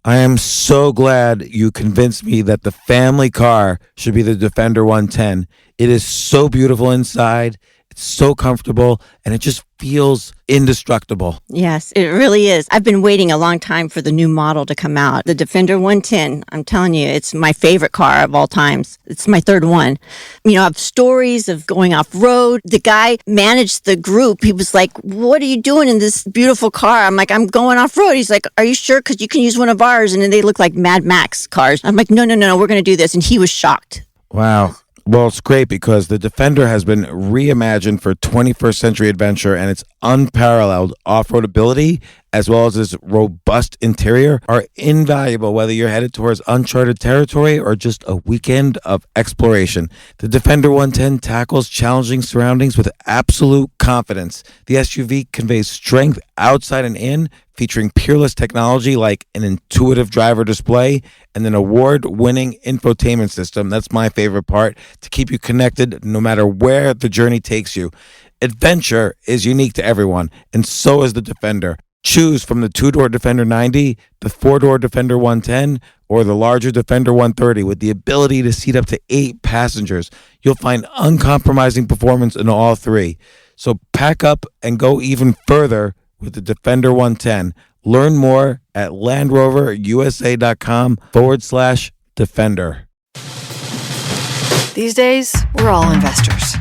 I am so glad you convinced me that the family car should be the Defender 110. It is so beautiful inside. It's so comfortable, and it just feels indestructible. Yes, it really is. I've been waiting a long time for the new model to come out. The Defender 110, I'm telling you, it's my favorite car of all times. It's my third one. You know, I have stories of going off-road. The guy managed the group. He was like, what are you doing in this beautiful car? I'm like, I'm going off-road. He's like, are you sure? Because you can use one of ours. And then they look like Mad Max cars. I'm like, no, we're going to do this. And he was shocked. Wow. Well, it's great because the Defender has been reimagined for 21st century adventure, and its unparalleled off-road ability, as well as its robust interior, are invaluable whether you're headed towards uncharted territory or just a weekend of exploration. The Defender 110 tackles challenging surroundings with absolute confidence. The SUV conveys strength outside and in, featuring peerless technology like an intuitive driver display and an award-winning infotainment system. That's my favorite part, to keep you connected no matter where the journey takes you. Adventure is unique to everyone, and so is the Defender. Choose from the two-door Defender 90, the four-door Defender 110, or the larger Defender 130 with the ability to seat up to 8 passengers. You'll find uncompromising performance in all three. So pack up and go even further with the Defender 110. Learn more at LandRoverUSA.com/Defender. These days, we're all investors,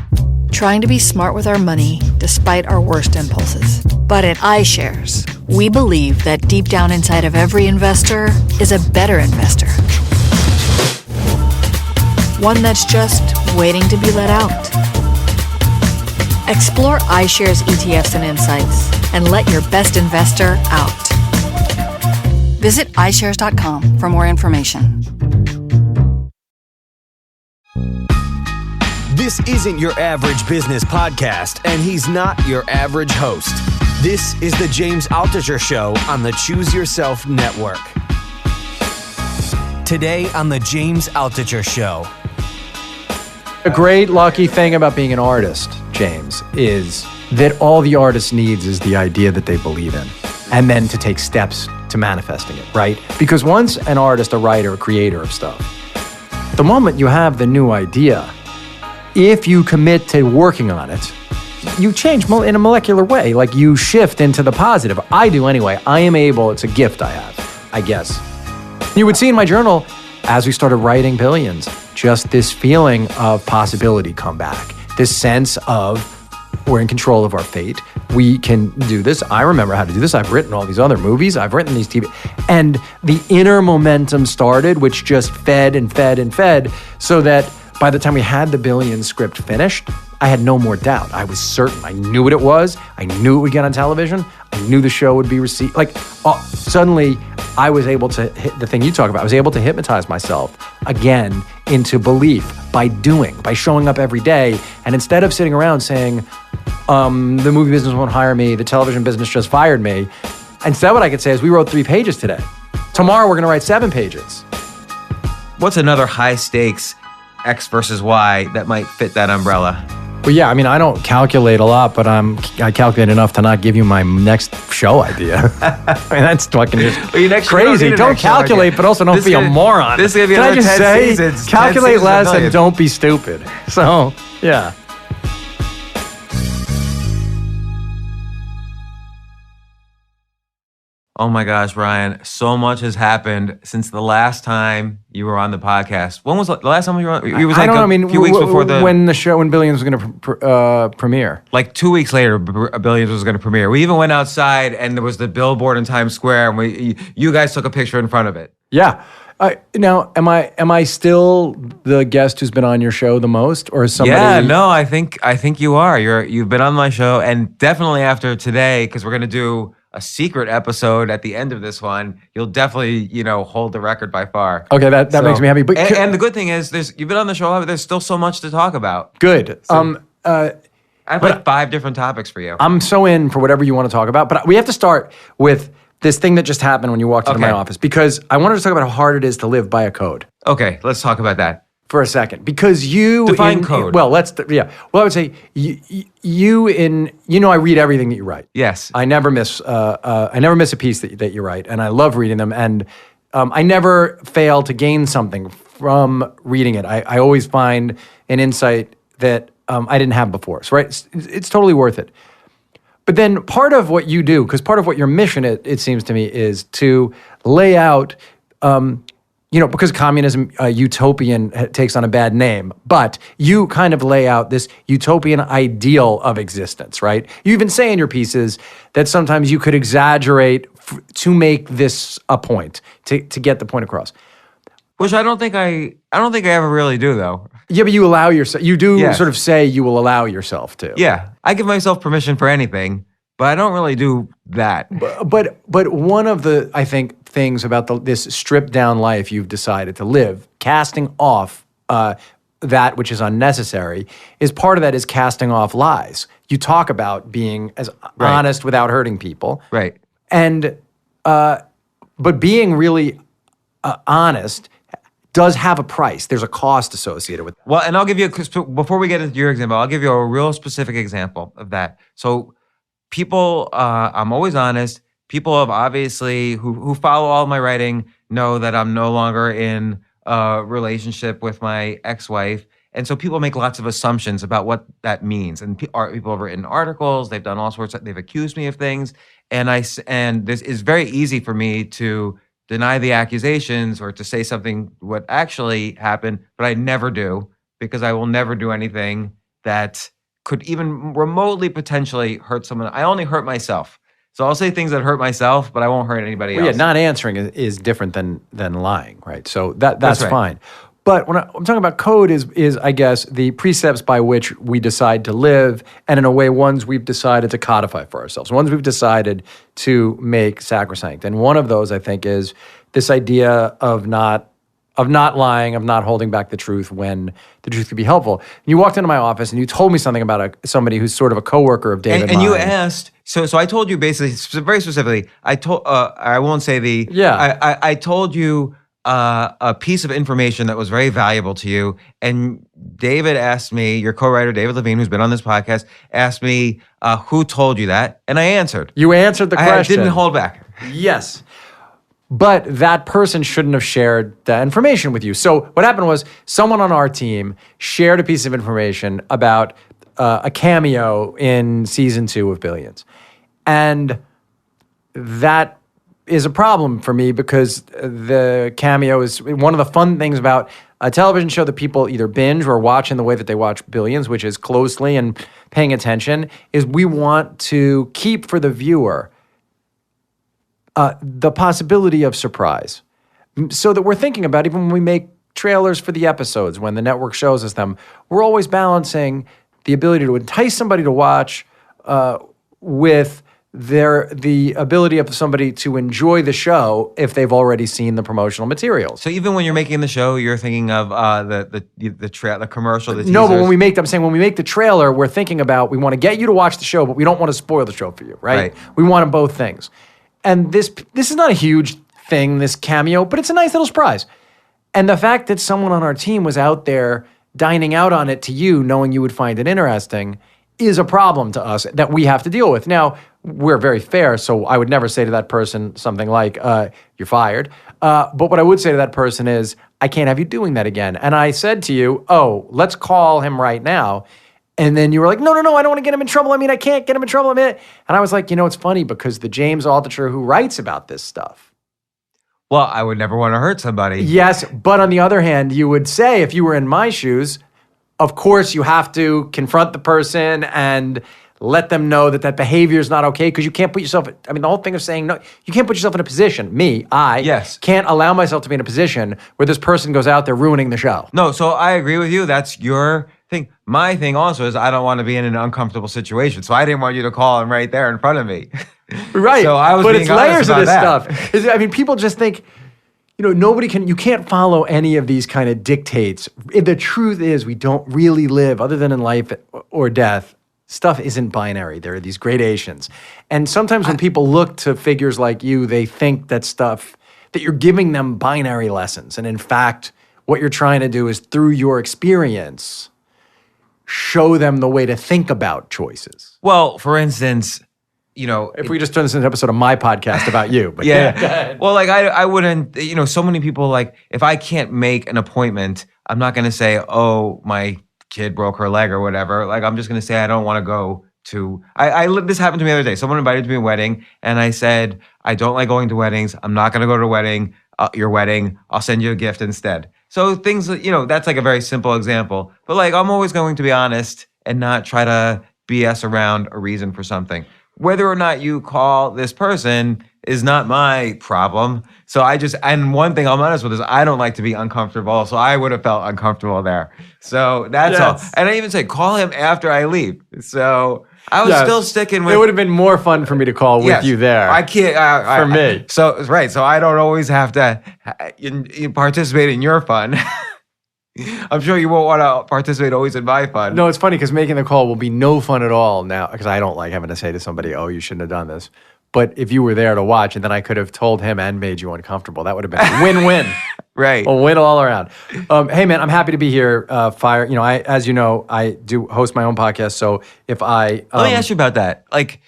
trying to be smart with our money despite our worst impulses. But at iShares, we believe that deep down inside of every investor is a better investor. One that's just waiting to be let out. Explore iShares ETFs and insights and let your best investor out. Visit iShares.com for more information. This isn't your average business podcast, and he's not your average host. This is the James Altucher Show on the Choose Yourself Network. Today on the James Altucher Show. A great lucky thing about being an artist, James, is that all the artist needs is the idea that they believe in, and then to take steps to manifesting it, right? Because once an artist, a writer, a creator of stuff, the moment you have the new idea, if you commit to working on it, you change in a molecular way. Like, you shift into the positive. I do anyway. I am able, it's a gift I have, I guess. You would see in my journal, as we started writing Billions, just this feeling of possibility come back. This sense of we're in control of our fate. We can do this. I remember how to do this. I've written all these other movies. I've written these TV. And the inner momentum started, which just fed and fed and fed, so that by the time we had the Billions script finished, I had no more doubt. I was certain. I knew what it was. I knew it would get on television. I knew the show would be received. Suddenly, I was able to hit the thing you talk about. I was able to hypnotize myself again into belief by doing, by showing up every day. And instead of sitting around saying, the movie business won't hire me, the television business just fired me, instead what I could say is, we wrote 3 pages today. Tomorrow we're going to write 7 pages. What's another high stakes X versus Y that might fit that umbrella? Well, yeah, I mean, I don't calculate a lot, but I calculate enough to not give you my next show idea. I mean, that's fucking just crazy. Don't calculate, but also don't be a moron. This is going to be another 10 seasons. Calculate less and don't be stupid. So, yeah. Oh my gosh, Brian, so much has happened since the last time you were on the podcast. When was the last time you were on? It was like a few weeks before when Billions was going to premiere. Like 2 weeks later, Billions was going to premiere. We even went outside and there was the billboard in Times Square, and you guys took a picture in front of it. Yeah. Now, am I still the guest who's been on your show the most, or is somebody? Yeah, no, I think you are. You've been on my show, and definitely after today, because we're going to do a secret episode at the end of this one, you'll definitely, hold the record by far. Okay, that makes me happy. But and the good thing is, you've been on the show, there's still so much to talk about. Good. So, I have like 5 different topics for you. I'm so in for whatever you want to talk about, but we have to start with this thing that just happened when you walked into my office, because I wanted to talk about how hard it is to live by a code. Okay, let's talk about that for a second, because you define code. Well, I would say I read everything that you write. Yes, I never miss a piece that you write, and I love reading them. And I never fail to gain something from reading it. I always find an insight that I didn't have before. So, right, it's totally worth it. But then part of what you do, because part of what your mission, it seems to me, is to lay out, because communism, utopian, takes on a bad name, but you kind of lay out this utopian ideal of existence, right? You even say in your pieces that sometimes you could exaggerate to make this a point, to get the point across. Which I don't think I ever really do, though. Yeah, but you allow yourself. You do sort of say you will allow yourself to. Yeah, I give myself permission for anything, but I don't really do that. But one of the, I think, things about this stripped down life you've decided to live, casting off that which is unnecessary, is part of that is casting off lies. You talk about being as honest without hurting people, right? And but being really honest does have a price. There's a cost associated with that. Well, and I'll give you, before we get into your example, I'll give you a real specific example of that. So people, I'm always honest. People have obviously, who follow all my writing, know that I'm no longer in a relationship with my ex-wife. And so people make lots of assumptions about what that means. And people have written articles, they've done all sorts they've accused me of things. And this is very easy for me to deny the accusations or to say something what actually happened, but I never do, because I will never do anything that could even remotely potentially hurt someone. I only hurt myself. So I'll say things that hurt myself, but I won't hurt anybody else. Yeah, not answering is different than lying, right? So that's right. fine. But when I'm talking about code is I guess the precepts by which we decide to live, and in a way ones we've decided to codify for ourselves, ones we've decided to make sacrosanct. And one of those, I think, is this idea of not lying, of not holding back the truth when the truth could be helpful. And you walked into my office and you told me something about somebody who's sort of a coworker of David. And you asked, so I told you basically, very specifically, I won't say the, I told you a piece of information that was very valuable to you. And David asked me, your co-writer, David Levine, who's been on this podcast, asked me, who told you that? And I answered. You answered the question. I didn't hold back. Yes. But that person shouldn't have shared that information with you. So what happened was someone on our team shared a piece of information about a cameo in season 2 of Billions. And that is a problem for me because the cameo is one of the fun things about a television show that people either binge or watch in the way that they watch Billions, which is closely and paying attention, is we want to keep for the viewer the possibility of surprise. So that we're thinking about, even when we make trailers for the episodes, when the network shows us them, we're always balancing the ability to entice somebody to watch with the ability of somebody to enjoy the show if they've already seen the promotional materials. So even when you're making the show, you're thinking of the commercial, the teasers? No, but when we make the trailer, we're thinking about, we want to get you to watch the show, but we don't want to spoil the show for you, right? We want both things. And this is not a huge thing, this cameo, but it's a nice little surprise. And the fact that someone on our team was out there dining out on it to you, knowing you would find it interesting, is a problem to us that we have to deal with. Now, we're very fair, so I would never say to that person something like, you're fired. But what I would say to that person is, I can't have you doing that again. And I said to you, let's call him right now. And then you were like, no, I don't want to get him in trouble. I can't get him in trouble. And I was like, it's funny because the James Altucher who writes about this stuff. Well, I would never want to hurt somebody. Yes, but on the other hand, you would say, if you were in my shoes, of course you have to confront the person and let them know that behavior is not okay, because you can't put yourself, the whole thing of saying no, you can't put yourself in a position, can't allow myself to be in a position where this person goes out there ruining the show. No, so I agree with you. That's your thing. My thing also is I don't want to be in an uncomfortable situation, so I didn't want you to call him right there in front of me. Right, so I was but being it's layers of this that. stuff. People just think, you can't follow any of these kind of dictates. The truth is we don't really live, other than in life or death. Stuff isn't binary. There are these gradations. And sometimes when people look to figures like you, they think that you're giving them binary lessons. And in fact, what you're trying to do is, through your experience, show them the way to think about choices. Well, for instance, If we just turn this into an episode of my podcast about you. But yeah. Well, like I wouldn't, so many people, like, if I can't make an appointment, I'm not going to say, oh, my kid broke her leg or whatever. Like, I'm just going to say I don't want to go to, this happened to me the other day. Someone invited me to a wedding and I said, I don't like going to weddings. I'm not going to go to your wedding. I'll send you a gift instead. So things, that's like a very simple example. But like, I'm always going to be honest and not try to BS around a reason for something. Whether or not you call this person is not my problem. So and one thing I'm honest with is I don't like to be uncomfortable. So I would have felt uncomfortable there. So that's all. And I even say, call him after I leave. So I was still sticking with. It would have been more fun for me to call with you there. I can't. For me. So I don't always have to participate in your fun. I'm sure you won't want to participate always in my fun. No, it's funny because making the call will be no fun at all now because I don't like having to say to somebody, oh, you shouldn't have done this. But if you were there to watch and then I could have told him and made you uncomfortable, that would have been a win-win. Right. A win all around. Hey, man, I'm happy to be here. As you know, I do host my own podcast. So if I... Let me ask you about that. Like,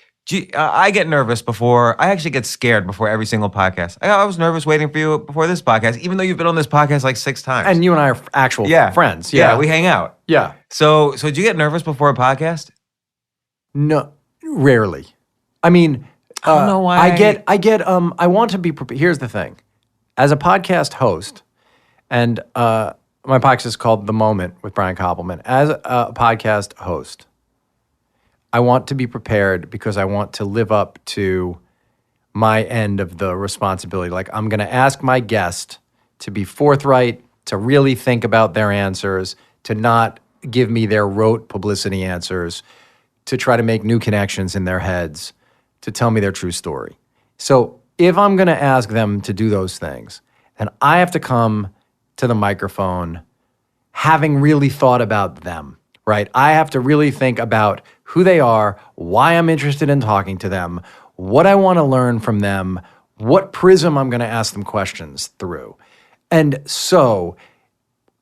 I get nervous I actually get scared before every single podcast. I was nervous waiting for you before this podcast, even though you've been on this podcast like 6 times. And you and I are actual friends. Yeah, we hang out. Yeah. So do you get nervous before a podcast? No, rarely. I mean... I don't know why. I want to be prepared. Here's the thing. As a podcast host, and my podcast is called The Moment with Brian Koppelman. As a podcast host, I want to be prepared because I want to live up to my end of the responsibility. Like, I'm going to ask my guest to be forthright, to really think about their answers, to not give me their rote publicity answers, to try to make new connections in their heads, to tell me their true story. So if I'm going to ask them to do those things, then I have to come to the microphone having really thought about them, right? I have to really think about who they are, why I'm interested in talking to them, what I want to learn from them, what prism I'm going to ask them questions through. And so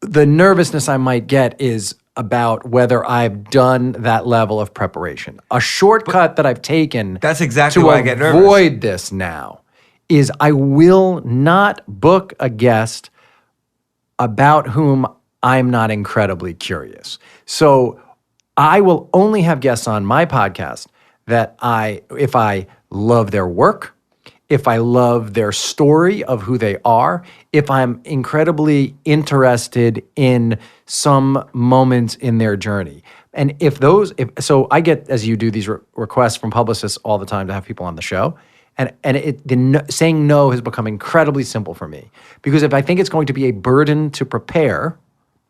the nervousness I might get is about whether I've done that level of preparation. A shortcut that I've taken that's exactly why I get nervous. To avoid this now is I will not book a guest about whom I'm not incredibly curious. So I will only have guests on my podcast that if I love their work, if I love their story of who they are, if I'm incredibly interested in some moments in their journey. And so I get, as you do, these requests from publicists all the time to have people on the show. And saying no has become incredibly simple for me. Because if I think it's going to be a burden to prepare,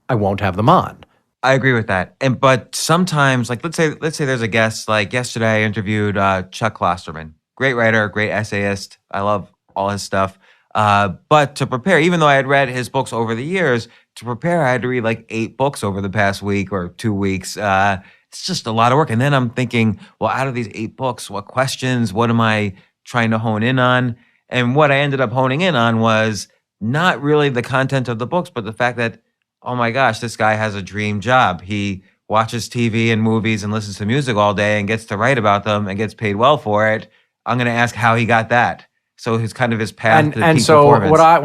I won't have them on. I agree with that. But sometimes, like let's say there's a guest, like yesterday I interviewed Chuck Klosterman. Great writer, great essayist. I love all his stuff. But to prepare, even though I had read his books over the years, to prepare, I had to read like 8 books over the past week or 2 weeks. It's just a lot of work. And then I'm thinking, well, out of these 8 books, what questions, what am I trying to hone in on? And what I ended up honing in on was not really the content of the books, but the fact that, oh my gosh, this guy has a dream job. He watches TV and movies and listens to music all day and gets to write about them and gets paid well for it. I'm going to ask how he got that. So his kind of his path to peak so performance.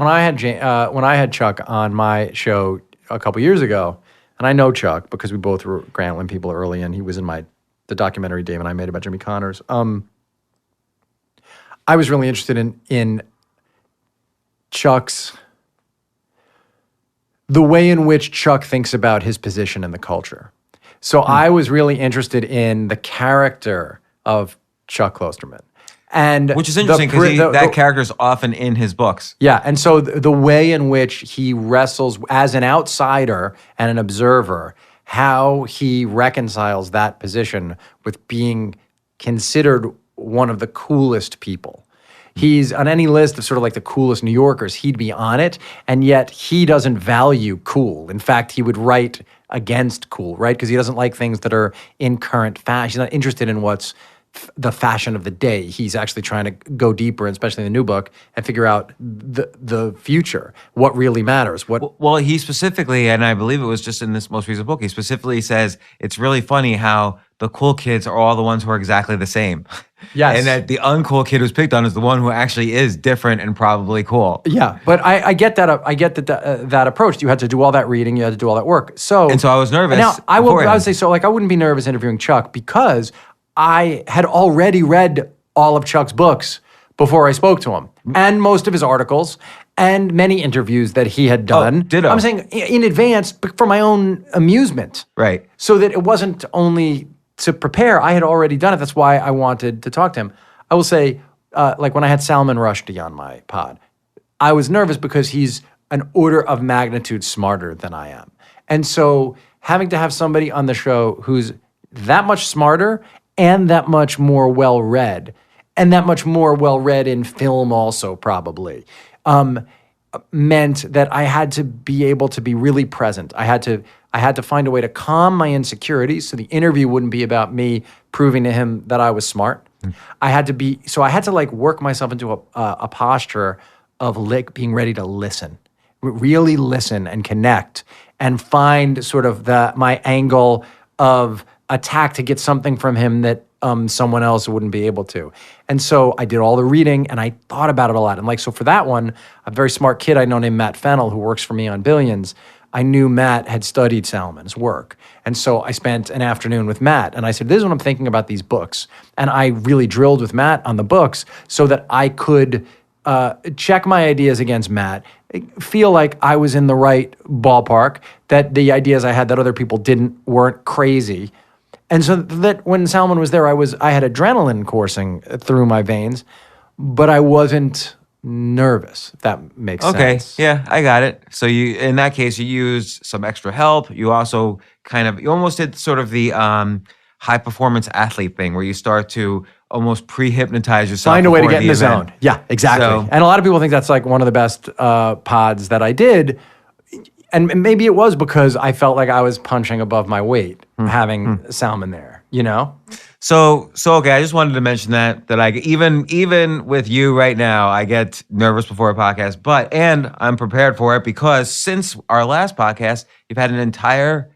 when I had Chuck on my show a couple years ago, and I know Chuck because we both were Grantland people early, and he was in the documentary Dave and I made about Jimmy Connors. I was really interested in Chuck's the way in which Chuck thinks about his position in the culture. So I was really interested in the character of Chuck Klosterman. Which is interesting because that character is often in his books. Yeah, and so the way in which he wrestles as an outsider and an observer, how he reconciles that position with being considered one of the coolest people. He's on any list of sort of like the coolest New Yorkers, he'd be on it, and yet he doesn't value cool. In fact, he would write against cool, right? Because he doesn't like things that are in current fashion. He's not interested in what's the fashion of the day. He's actually trying to go deeper, especially in the new book, and figure out the future, what really matters. Well, he specifically, and I believe it was just in this most recent book, he specifically says it's really funny how the cool kids are all the ones who are exactly the same. Yes. And that the uncool kid who's picked on is the one who actually is different and probably cool. Yeah, but I get that. I get that approach. You had to do all that reading. You had to do all that work. So I was nervous. Now I beforehand. would say so. Like I wouldn't be nervous interviewing Chuck because I had already read all of Chuck's books before I spoke to him, and most of his articles, and many interviews that he had done. Ditto. I'm saying in advance for my own amusement, Right. so that it wasn't only to prepare. I had already done it. That's why I wanted to talk to him. I will say, like when I had Salman Rushdie on my pod, I was nervous because he's an order of magnitude smarter than I am. And so having to have somebody on the show who's that much smarter and that much more well-read, and that much more well-read in film also probably, meant that I had to be able to be really present. I had to find a way to calm my insecurities so the interview wouldn't be about me proving to him that I was smart. I had to like work myself into a posture of being ready to listen, really listen and connect and find sort of my angle of attack to get something from him that someone else wouldn't be able to. And so I did all the reading and I thought about it a lot. And like, so for that one, a very smart kid I know named Matt Fennell, who works for me on Billions, I knew Matt had studied Salman's work. And so I spent an afternoon with Matt and I said, this is what I'm thinking about these books. And I really drilled with Matt on the books so that I could check my ideas against Matt, feel like I was in the right ballpark, that the ideas I had that other people weren't crazy. And so that when Salman was there, I had adrenaline coursing through my veins, but I wasn't nervous, if that makes sense. Okay, yeah, I got it. So in that case, you used some extra help. You also you almost did sort of the high performance athlete thing where you start to almost pre-hypnotize yourself. Find a way to get in the event. zone. Yeah, exactly. So, and a lot of people think that's like one of the best pods that I did. And maybe it was because I felt like I was punching above my weight having Salman there, you know? So okay, I just wanted to mention that I even with you right now, I get nervous before a podcast, and I'm prepared for it because since our last podcast, you've had an entire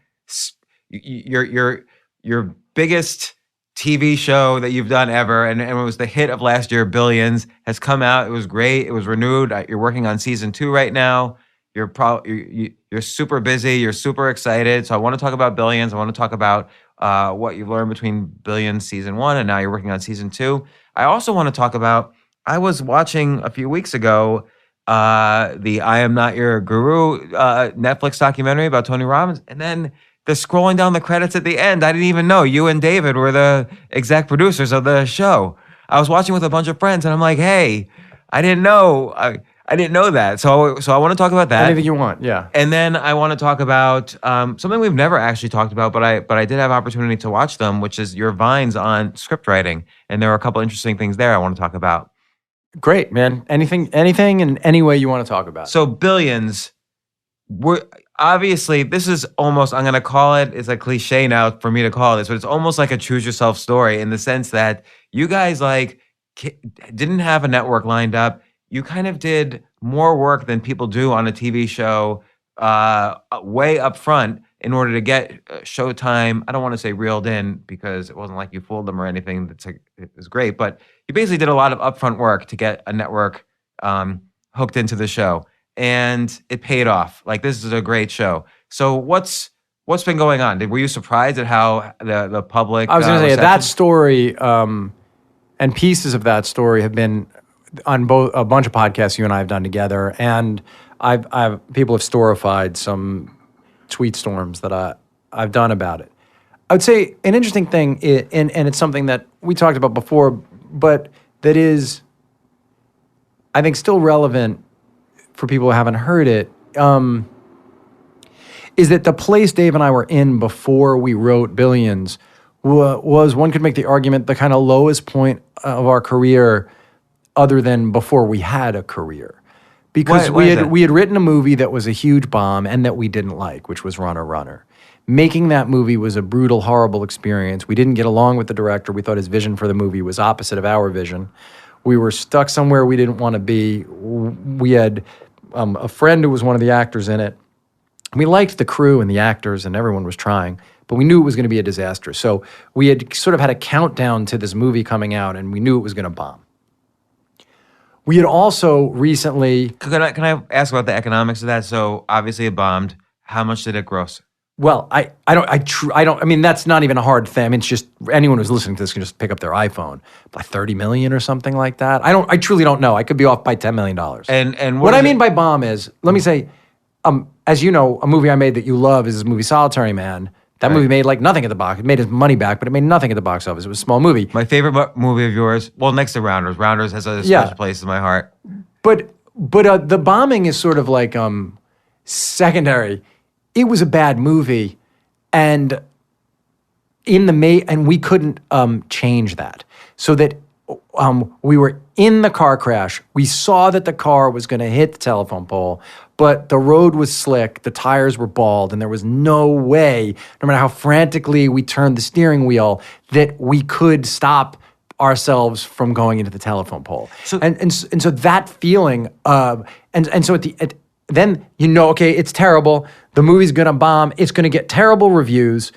your biggest TV show that you've done ever, and it was the hit of last year, Billions, has come out. It was great. It was renewed. You're working on season 2 right now. You're super busy. You're super excited. So I want to talk about Billions. I want to talk about what you've learned between Billions season 1 and now you're working on season 2. I also want to talk about, I was watching a few weeks ago the I Am Not Your Guru Netflix documentary about Tony Robbins, and then they're scrolling down the credits at the end. I didn't even know you and David were the exec producers of the show. I was watching with a bunch of friends and I'm like, hey, I didn't know. I didn't know that. So I want to talk about that. Anything you want, yeah. And then I want to talk about something we've never actually talked about, but I did have opportunity to watch them, which is your vines on script writing. And there are a couple interesting things there I want to talk about. Great, man. Anything in any way you want to talk about. So Billions, obviously, this is almost, I'm going to call it, it's a cliche now for me to call this, but it's almost like a choose yourself story in the sense that you guys didn't have a network lined up. You kind of did more work than people do on a TV show way up front in order to get Showtime. I don't want to say reeled in because it wasn't like you fooled them or anything. It was great, but you basically did a lot of upfront work to get a network hooked into the show, and it paid off. Like, this is a great show. So what's been going on? Were you surprised at how the public? I was going to say reception? that story and pieces of that story have been on a bunch of podcasts you and I have done together, and people have storified some tweet storms that I've done about it. I would say an interesting thing, and it's something that we talked about before, but that is, I think, still relevant for people who haven't heard it, is that the place Dave and I were in before we wrote Billions was, one could make the argument, the kind of lowest point of our career other than before we had a career. Because we had written a movie that was a huge bomb and that we didn't like, which was Runner, Runner. Making that movie was a brutal, horrible experience. We didn't get along with the director. We thought his vision for the movie was opposite of our vision. We were stuck somewhere we didn't want to be. We had a friend who was one of the actors in it. We liked the crew and the actors and everyone was trying, but we knew it was going to be a disaster. So we had sort of had a countdown to this movie coming out, and we knew it was going to bomb. We had also recently... Can I ask about the economics of that? So obviously it bombed. How much did it gross? Well, I mean, that's not even a hard thing. I mean, it's just anyone who's listening to this can just pick up their iPhone by 30 million or something like that. I truly don't know. I could be off by $10 million. And what I mean by bomb is, let me say, as you know, a movie I made that you love is this movie Solitary Man. That movie made like nothing at the box. It made his money back, but it made nothing at the box office. It was a small movie. My favorite movie of yours, well, next to Rounders. Rounders has a special place in my heart. But the bombing is sort of like secondary. It was a bad movie, and we couldn't change that. So that we were in the car crash. We saw that the car was going to hit the telephone pole, but the road was slick, the tires were bald, and there was no way, no matter how frantically we turned the steering wheel, that we could stop ourselves from going into the telephone pole. So, and so that feeling, and so then okay, it's terrible. The movie's gonna bomb. It's gonna get terrible reviews.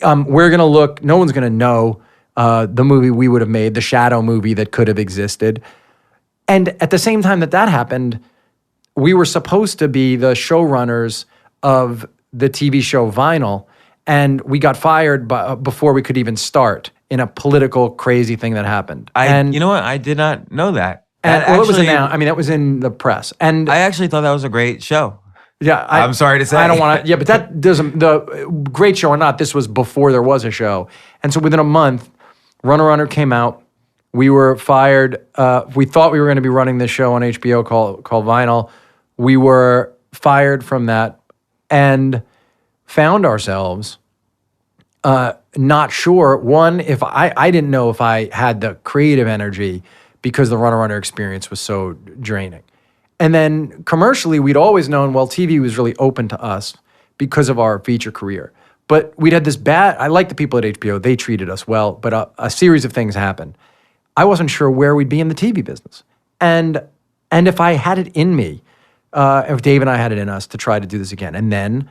We're gonna look. No one's gonna know the movie we would have made, the shadow movie that could have existed. And at the same time that happened, we were supposed to be the showrunners of the TV show Vinyl, and we got fired before we could even start in a political crazy thing that happened. You know what? I did not know that. It was announced. I mean, that was in the press. And I actually thought that was a great show. Yeah, I'm sorry to say. I don't want to. Yeah, but that doesn't. The great show or not, this was before there was a show, and so within a month, Runner came out. We were fired. We thought we were going to be running this show on HBO called Vinyl. We were fired from that, and found ourselves not sure. One, if I didn't know if I had the creative energy, because the Runner experience was so draining. And then commercially, we'd always known, well, TV was really open to us because of our feature career. But we'd had this I like the people at HBO, they treated us well, but a series of things happened. I wasn't sure where we'd be in the TV business. And if I had it in me, if Dave and I had it in us to try to do this again. And then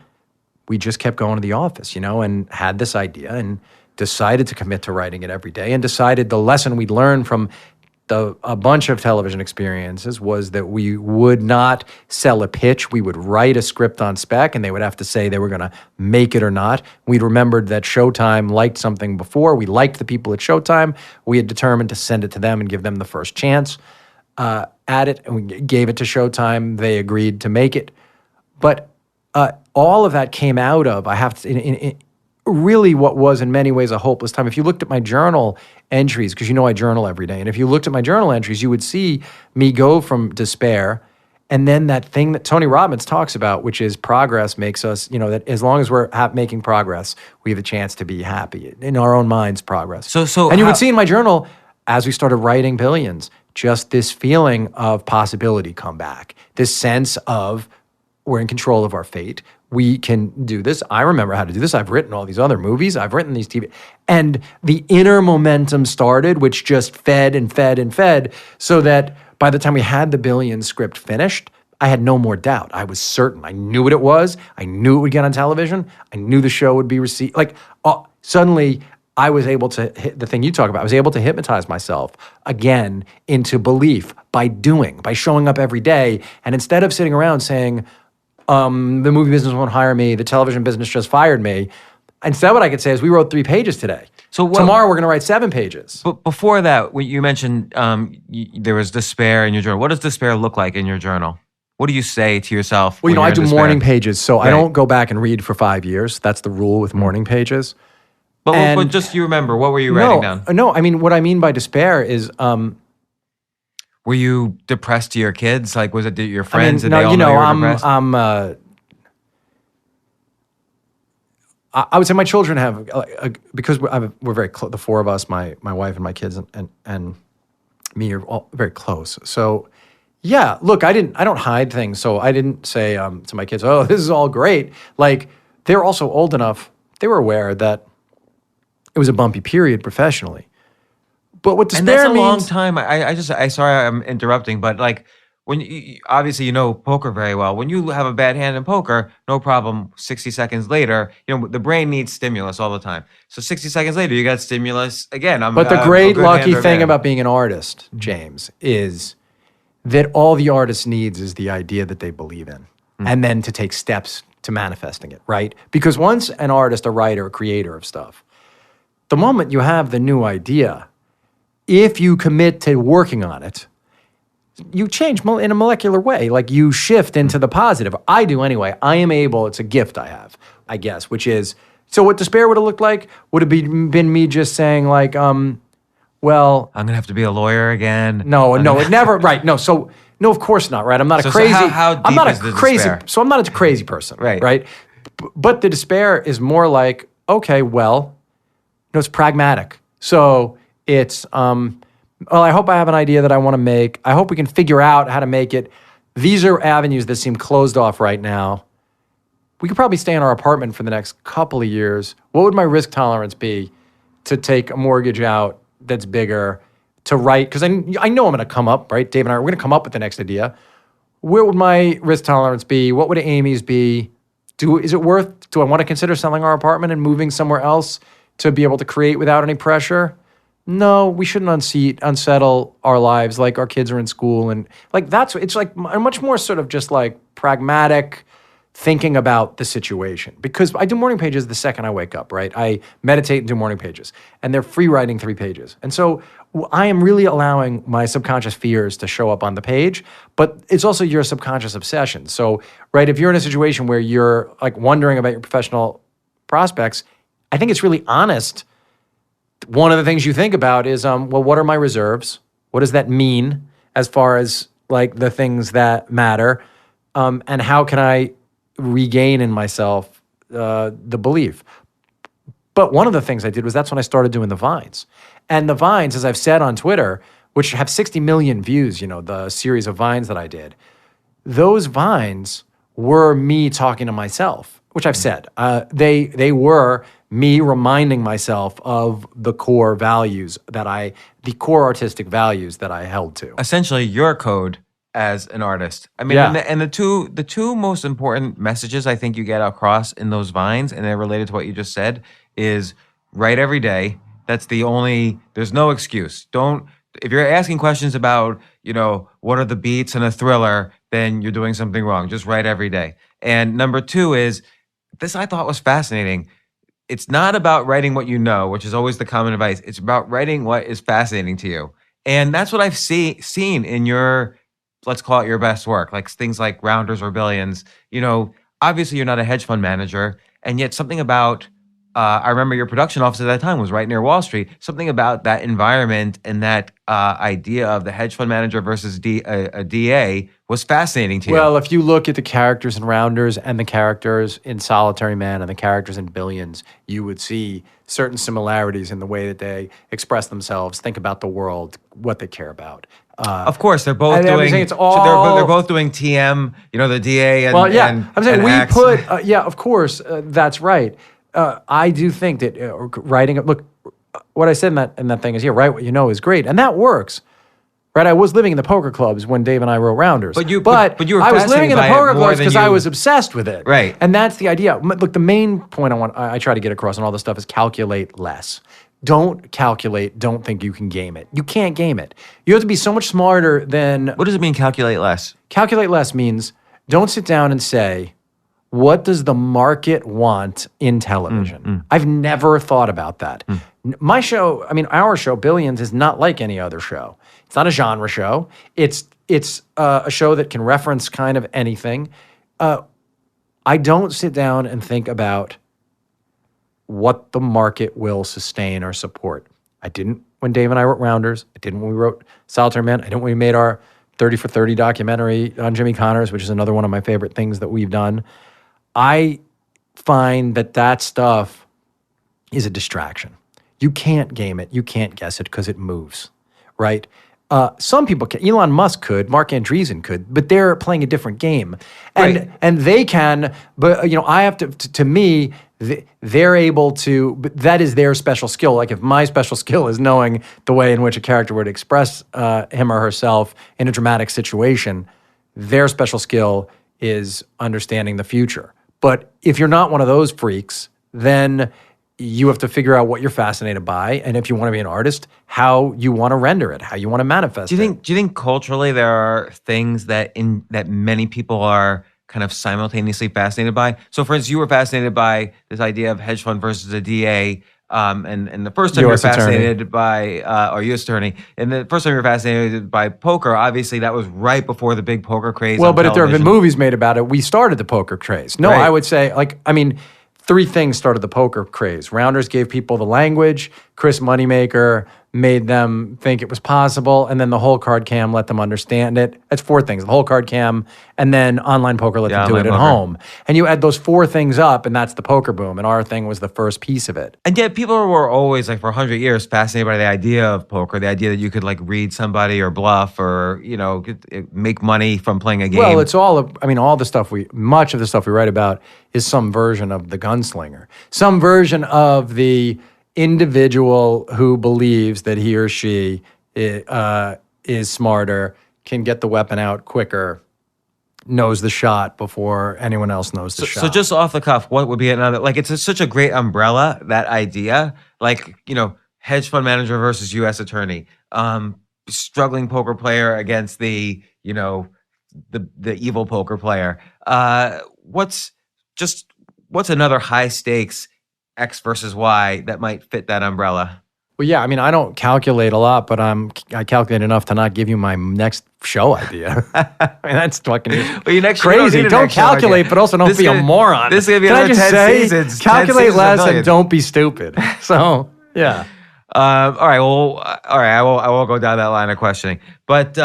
we just kept going to the office, and had this idea and decided to commit to writing it every day, and decided the lesson we'd learned from a bunch of television experiences was that we would not sell a pitch. We would write a script on spec, and they would have to say they were going to make it or not. We'd remembered that Showtime liked something before. We liked the people at Showtime. We had determined to send it to them and give them the first chance at it, and we gave it to Showtime. They agreed to make it. But all of that came out of, I have to, really what was in many ways a hopeless time. If you looked at my journal entries, because I journal every day, and if you looked at my journal entries, you would see me go from despair, and then that thing that Tony Robbins talks about, which is progress makes us, that as long as we're making progress, we have a chance to be happy in our own minds. Progress. And you would see in my journal, as we started writing Billions, just this feeling of possibility come back, this sense of we're in control of our fate. We can do this. I remember how to do this. I've written all these other movies. I've written these TV. And the inner momentum started, which just fed and fed and fed, so that by the time we had the Billions script finished, I had no more doubt. I was certain. I knew what it was. I knew it would get on television. I knew the show would be received. Suddenly, I was able to hit the thing you talk about. I was able to hypnotize myself again into belief by showing up every day. And instead of sitting around saying, the movie business won't hire me, the television business just fired me. Instead, what I could say is we wrote 3 pages today. So tomorrow we're going to write 7 pages. But before that, when you mentioned there was despair in your journal. What does despair look like in your journal? What do you say to yourself? Well, I do morning pages, so I don't go back and read for 5 years. That's the rule with morning pages. But just you remember, what were you writing down? No, I mean, what I mean by despair is... were you depressed to your kids? Like, was it your friends? Did they all know you were depressed? I would say my children have, because we're very close. The 4 of us, my wife and my kids and me are all very close. So, yeah. Look, I don't hide things. So I didn't say to my kids, "Oh, this is all great." Like, they're also old enough; they were aware that it was a bumpy period professionally. But what despair means... And that's a long time. I sorry I'm interrupting, but like when obviously you know poker very well. When you have a bad hand in poker, no problem. 60 seconds later, the brain needs stimulus all the time. So 60 seconds later, you got stimulus again. But the great lucky thing about being an artist, James, is that all the artist needs is the idea that they believe in, and then to take steps to manifesting it, right? Because once an artist, a writer, a creator of stuff, the moment you have the new idea, if you commit to working on it, you change in a molecular way. Like you shift into the positive. I do anyway. I am able, it's a gift I have, I guess, which is, so what despair would have looked like would have been me just saying like, well, I'm gonna have to be a lawyer again. No, it never, right. No, so, no, of course not, right? I'm not a crazy, how deep I'm not is a the crazy, despair? so I'm not a crazy person, right? But the despair is more like, okay, well, it's pragmatic. So it's, well, I hope I have an idea that I want to make. I hope we can figure out how to make it. These are avenues that seem closed off right now. We could probably stay in our apartment for the next couple of years. What would my risk tolerance be to take a mortgage out that's bigger, to write? Because I know I'm going to come up, right? Dave and I, we're going to come up with the next idea. Where would my risk tolerance be? What would Amy's be? Do I want to consider selling our apartment and moving somewhere else to be able to create without any pressure? No, we shouldn't unsettle our lives like our kids are in school. And like it's like a much more sort of just like pragmatic thinking about the situation. Because I do morning pages the second I wake up, right? I meditate and do morning pages. And they're free writing 3 pages. And so I am really allowing my subconscious fears to show up on the page, but it's also your subconscious obsession. So, right, if you're in a situation where you're like wondering about your professional prospects, I think it's really honest. One of the things you think about is, well, what are my reserves? What does that mean as far as like the things that matter? And how can I regain in myself the belief? But one of the things I did was that's when I started doing the Vines. And the Vines, as I've said on Twitter, which have 60 million views, the series of Vines that I did, those Vines were me talking to myself, which I've said. They were me reminding myself of the core values the core artistic values that I held to. Essentially, your code as an artist. I mean, and the two most important messages I think you get across in those Vines, and they're related to what you just said, is write every day. That's there's no excuse. If you're asking questions about, what are the beats in a thriller, then you're doing something wrong. Just write every day. And number 2 is, this I thought was fascinating. It's not about writing what you know, which is always the common advice. It's about writing what is fascinating to you. And that's what I've seen in your, let's call it your best work, like things like Rounders or Billions. Obviously you're not a hedge fund manager, and yet something about, I remember your production office at that time was right near Wall Street. Something about that environment and that idea of the hedge fund manager versus a DA was fascinating to you. Well, if you look at the characters in Rounders and the characters in Solitary Man and the characters in Billions, you would see certain similarities in the way that they express themselves, think about the world, what they care about. Of course, they're both doing. They're both doing TM. The DA and. Well, yeah, and, I'm saying and we acts. put. Of course, that's right. I do think that writing. Look, what I said in that thing is, write what you know is great, and that works. Right, I was living in the poker clubs when Dave and I wrote Rounders. But you were I was living in the fascinated by it poker more clubs than because you- I was obsessed with it. Right. And that's the idea. Look, the main point I try to get across in all this stuff is calculate less. Don't calculate. Don't think you can game it. You can't game it. You have to be so much smarter than. What does it mean, calculate less? Calculate less means don't sit down and say, what does the market want in television? I've never thought about that. My show, our show, Billions, is not like any other show. It's not a genre show. It's a show that can reference kind of anything. I don't sit down and think about what the market will sustain or support. I didn't when Dave and I wrote Rounders. I didn't when we wrote Solitary Man. I didn't when we made our 30 for 30 documentary on Jimmy Connors, which is another one of my favorite things that we've done. I find that stuff is a distraction. You can't game it. You can't guess it because it moves, right? Some people can. Elon Musk could, Mark Andreessen could, but they're playing a different game, and Right. and they can. But I have to. To me, they're able to. But that is their special skill. Like if my special skill is knowing the way in which a character would express him or herself in a dramatic situation, their special skill is understanding the future. But if you're not one of those freaks, then you have to figure out what you're fascinated by, and if you want to be an artist, how you want to render it, how you want to manifest Do you think culturally there are things that many people are kind of simultaneously fascinated by? So, for instance, you were fascinated by this idea of hedge fund versus a DA, and the first time you were US attorney. fascinated by or U.S. attorney, and the first time you were fascinated by poker. Obviously, that was right before the big poker craze. Well, on but if there have been television. movies made about it, we started the poker craze. No, Right. I would say, three things started the poker craze. Rounders gave people the language. Chris Moneymaker made them think it was possible. And then the whole card cam let them understand it. That's four things. The whole card cam, and then online poker let them do it online at poker. home. And you add those four things up, and that's the poker boom. And our thing was the first piece of it. And yet people were always, like, for 100 years fascinated by the idea of poker, the idea that you could, like, read somebody or bluff or, make money from playing a game. Well, it's all, all the stuff much of the stuff we write about is some version of the gunslinger, some version of the individual who believes that he or she is smarter, can get the weapon out quicker, knows the shot before anyone else knows the shot. So just off the cuff, what would be another, like, it's such a great umbrella, that idea, like, hedge fund manager versus U.S. attorney, struggling poker player against the evil poker player. What's another high stakes X versus Y that might fit that umbrella? Well, yeah, I don't calculate a lot, but I calculate enough to not give you my next show idea. That's fucking Well, your next show, crazy. you don't need a Don't next show calculate, idea. but also don't This be a gonna- moron. this is gonna be Can I another just 10 say, seasons, 10 calculate seasons, less a million. and don't be stupid. So, yeah. All right. Well, all right. I won't go down that line of questioning. But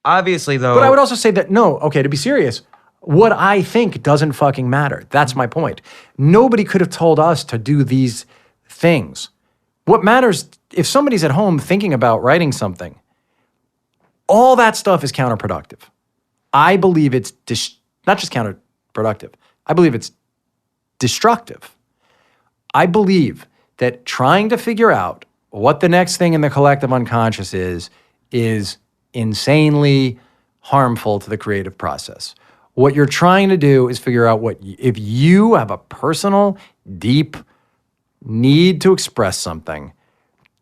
obviously, though. But I would also say that, to be serious, what I think doesn't fucking matter. That's my point. Nobody could have told us to do these things. What matters, if somebody's at home thinking about writing something, all that stuff is counterproductive. I believe it's not just counterproductive. I believe it's destructive. I believe that trying to figure out what the next thing in the collective unconscious is insanely harmful to the creative process. What you're trying to do is figure out if you have a personal, deep need to express something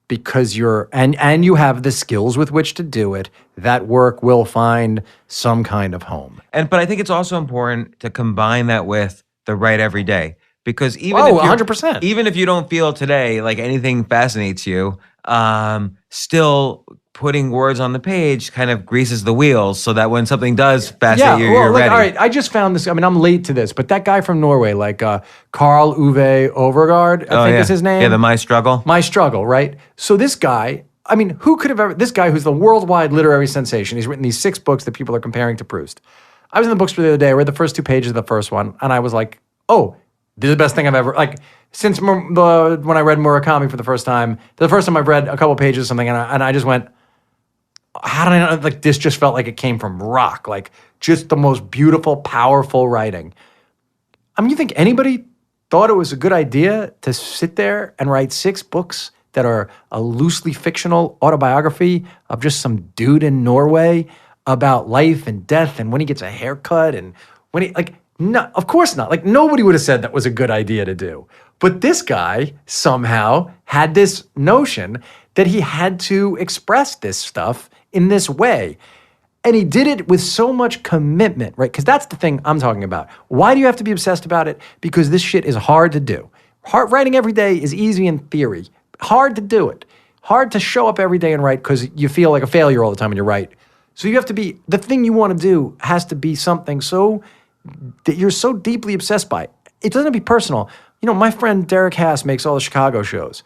because and you have the skills with which to do it, that work will find some kind of home. But I think it's also important to combine that with the write every day. Because even 100%. Even if you don't feel today like anything fascinates you, still putting words on the page kind of greases the wheels so that when something does fascinate you, you're ready. All right, I just found this. I'm late to this, but that guy from Norway, like Carl Uwe Overgaard, I think is his name. Yeah, the My Struggle. My Struggle, right? So this guy, who could have ever, this guy who's the worldwide literary sensation, he's written these 6 books that people are comparing to Proust. I was in the bookstore the other day, I read the first 2 pages of the first one, and I was like, oh, this is the best thing I've ever, since when I read Murakami for the first time I've read a couple pages of something, and I just went, how did I know, this just felt like it came from rock, just the most beautiful, powerful writing. You think anybody thought it was a good idea to sit there and write 6 books that are a loosely fictional autobiography of just some dude in Norway about life and death and when he gets a haircut and when he, no, of course not. Nobody would have said that was a good idea to do. But this guy somehow had this notion that he had to express this stuff in this way. And he did it with so much commitment, right? Because that's the thing I'm talking about. Why do you have to be obsessed about it? Because this shit is hard to do. Writing every day is easy in theory. Hard to do it. Hard to show up every day and write because you feel like a failure all the time when you write. So you have to be, the thing you want to do has to be something so that you're so deeply obsessed by. It doesn't have to be personal. My friend Derek Haas makes all the Chicago shows.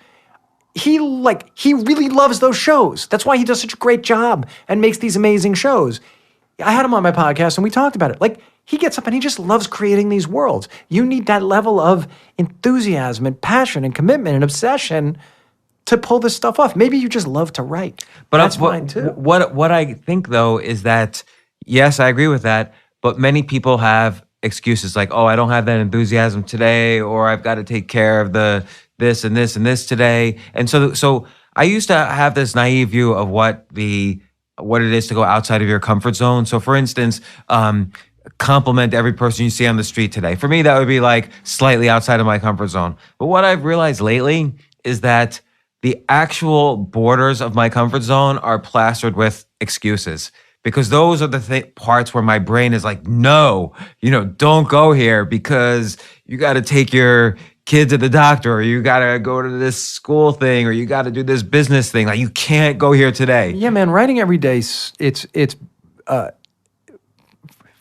He really loves those shows. That's why he does such a great job and makes these amazing shows. I had him on my podcast and we talked about it. He gets up and he just loves creating these worlds. You need that level of enthusiasm and passion and commitment and obsession to pull this stuff off. Maybe you just love to write. But that's fine too. What I think though is that, yes, I agree with that, but many people have excuses like, oh, I don't have that enthusiasm today, or I've got to take care of the this and this and this today. And so I used to have this naive view of what it is to go outside of your comfort zone. So for instance, compliment every person you see on the street today. For me, that would be like slightly outside of my comfort zone. But what I've realized lately is that the actual borders of my comfort zone are plastered with excuses, because those are the parts where my brain is like, no, don't go here because you got to take your kids to the doctor, or you got to go to this school thing, or you got to do this business thing. Like, you can't go here today. Yeah, man, writing every day, it's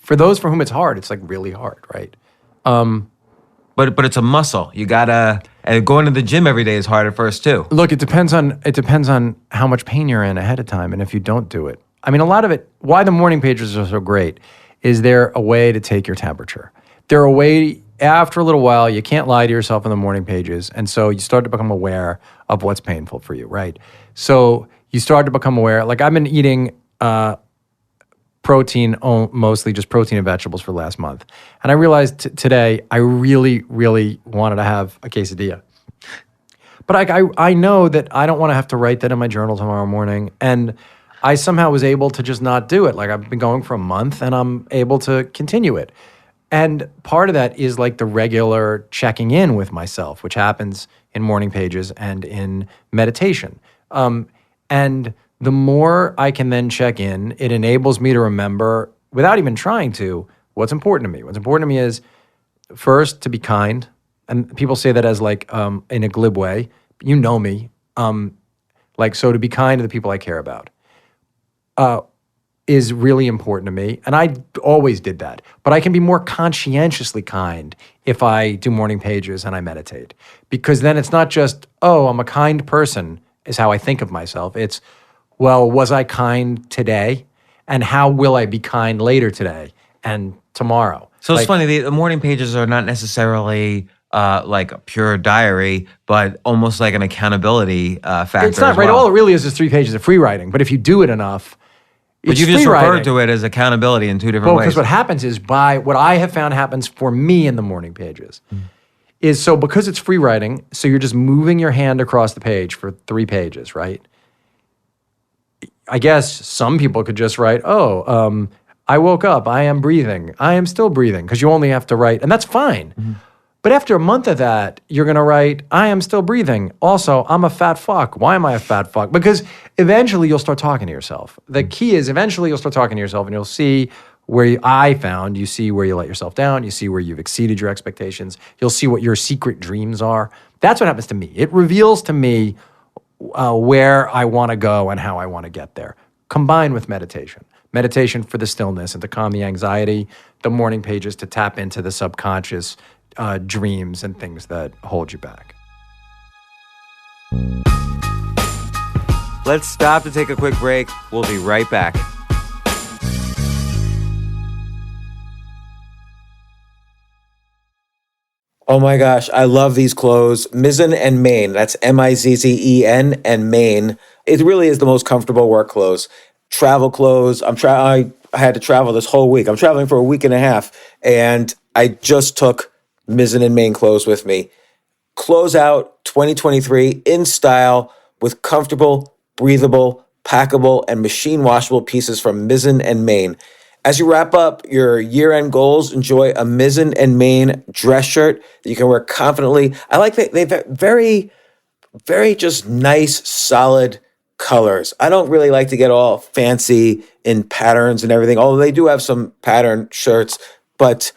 for those for whom it's hard, it's like really hard, right? But it's a muscle. You gotta, and going to the gym every day is hard at first too. Look, it depends on how much pain you're in ahead of time, and if you don't do it. I mean, a lot of it. Why the morning pages are so great is they're a way to take your temperature. They're a way. After a little while, you can't lie to yourself in the morning pages, and so you start to become aware of what's painful for you, right? So you start to become aware. Like, I've been eating protein, mostly just protein and vegetables for the last month. And I realized today I really, really wanted to have a quesadilla. But I know that I don't want to have to write that in my journal tomorrow morning. And I somehow was able to just not do it. Like, I've been going for a month and I'm able to continue it. And part of that is like the regular checking in with myself, which happens in morning pages and in meditation. And the more I can then check in, it enables me to remember, without even trying to, what's important to me. What's important to me is, first, to be kind. And people say that as like in a glib way. You know me. So to be kind to the people I care about is really important to me. And I always did that. But I can be more conscientiously kind if I do morning pages and I meditate. Because then it's not just, oh, I'm a kind person, is how I think of myself. It's, well, was I kind today? And how will I be kind later today and tomorrow? So it's funny, the morning pages are not necessarily like a pure diary, but almost like an accountability factor. It's not, right? Well. All it really is 3 pages of free writing. But if you do it enough, but you just refer to it as accountability in two different ways. Because what happens is, what I have found happens for me in the morning pages is, so because it's free writing, so you're just moving your hand across the page for 3 pages, right? I guess some people could just write, I woke up, I am breathing, I am still breathing, because you only have to write, and that's fine. Mm-hmm. But after a month of that, you're going to write, I am still breathing. Also, I'm a fat fuck. Why am I a fat fuck? Because eventually you'll start talking to yourself. The key is eventually you'll start talking to yourself and you'll see where you see where you let yourself down. You see where you've exceeded your expectations. You'll see what your secret dreams are. That's what happens to me. It reveals to me where I want to go and how I want to get there, combined with meditation. Meditation for the stillness and to calm the anxiety, the morning pages to tap into the subconscious dreams and things that hold you back. Let's stop to take a quick break. We'll be right back. Oh my gosh, I love these clothes. Mizzen and Main. That's Mizzen and Main. It really is the most comfortable work clothes. Travel clothes. I had to travel this whole week. I'm traveling for a week and a half, and I just took Mizzen and Main clothes with me. Close out 2023 in style with comfortable, breathable, packable, and machine washable pieces from Mizzen and Main. As you wrap up your year-end goals, enjoy a Mizzen and Main dress shirt that you can wear confidently. I like that they've very, very just nice, solid colors. I don't really like to get all fancy in patterns and everything, although they do have some pattern shirts, but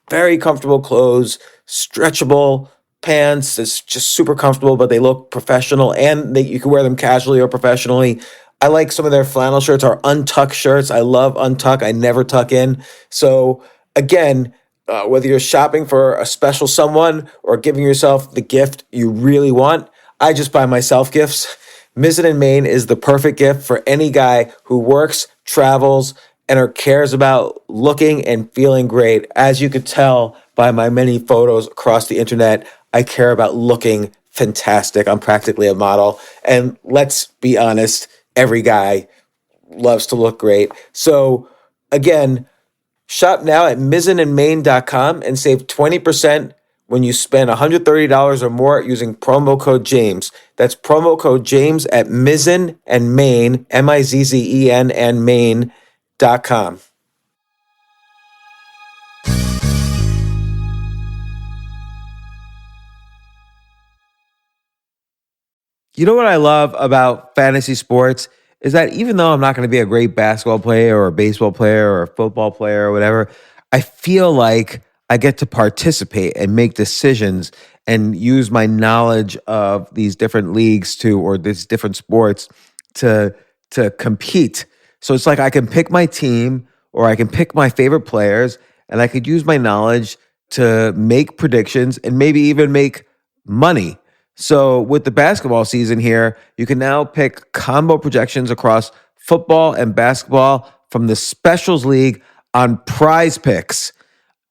very comfortable clothes, stretchable pants. It's just super comfortable, but they look professional, and you can wear them casually or professionally. I like some of their flannel shirts or untuck shirts. I love untuck. I never tuck in. So again, whether you're shopping for a special someone or giving yourself the gift you really want, I just buy myself gifts. Mizzen and Main is the perfect gift for any guy who works, travels, and cares about looking and feeling great. As you could tell by my many photos across the internet, I care about looking fantastic. I'm practically a model. And let's be honest, every guy loves to look great. So again, shop now at mizzenandmain.com and save 20% when you spend $130 or more using promo code James. That's promo code James at Mizzen and Main, Mizzen and Main.com. You know what I love about fantasy sports is that even though I'm not going to be a great basketball player or a baseball player or a football player or whatever, I feel like I get to participate and make decisions and use my knowledge of these different leagues or these different sports to compete. So it's like I can pick my team or I can pick my favorite players and I could use my knowledge to make predictions and maybe even make money. So with the basketball season here, you can now pick combo projections across football and basketball from the Specials League on Prize Picks.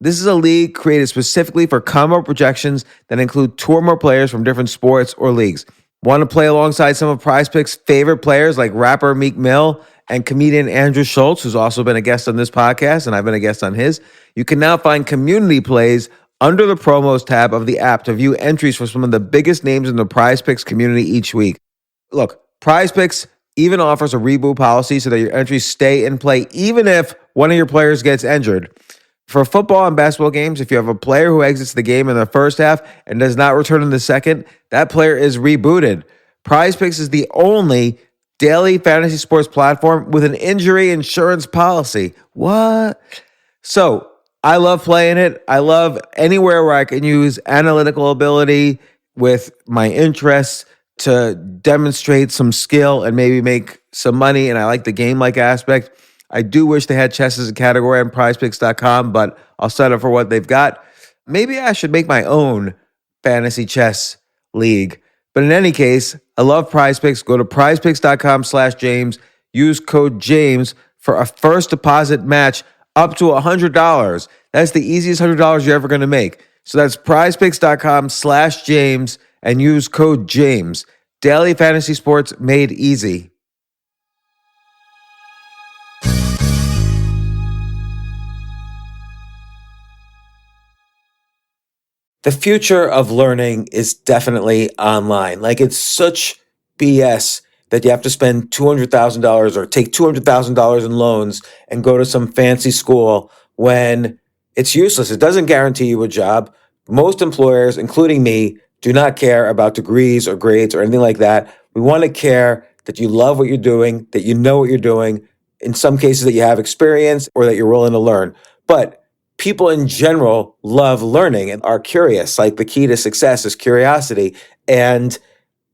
This is a league created specifically for combo projections that include two or more players from different sports or leagues. Want to play alongside some of Prize Picks' favorite players like rapper Meek Mill and comedian Andrew Schultz, who's also been a guest on this podcast, and I've been a guest on his? You can now find community plays under the promos tab of the app to view entries for some of the biggest names in the Prize Picks community each week. Look, Prize Picks even offers a reboot policy so that your entries stay in play even if one of your players gets injured. For football and basketball games, if you have a player who exits the game in the first half and does not return in the second, that player is rebooted. Prize Picks is the only daily fantasy sports platform with an injury insurance policy. What? So, I love playing it. I love anywhere where I can use analytical ability with my interests to demonstrate some skill and maybe make some money. And I like the game-like aspect. I do wish they had chess as a category on prizepicks.com, but I'll settle for what they've got. Maybe I should make my own fantasy chess league. But in any case, I love Prize Picks. Go to prizepicks.com/James. Use code James for a first deposit match up to $100. That's the easiest $100 you're ever going to make. So that's prizepicks.com/James and use code James. Daily fantasy sports made easy. The future of learning is definitely online. Like, it's such BS that you have to spend $200,000 or take $200,000 in loans and go to some fancy school when it's useless. It doesn't guarantee you a job. Most employers, including me, do not care about degrees or grades or anything like that. We want to care that you love what you're doing, that you know what you're doing, in some cases that you have experience or that you're willing to learn. But people in general love learning and are curious. Like, the key to success is curiosity. And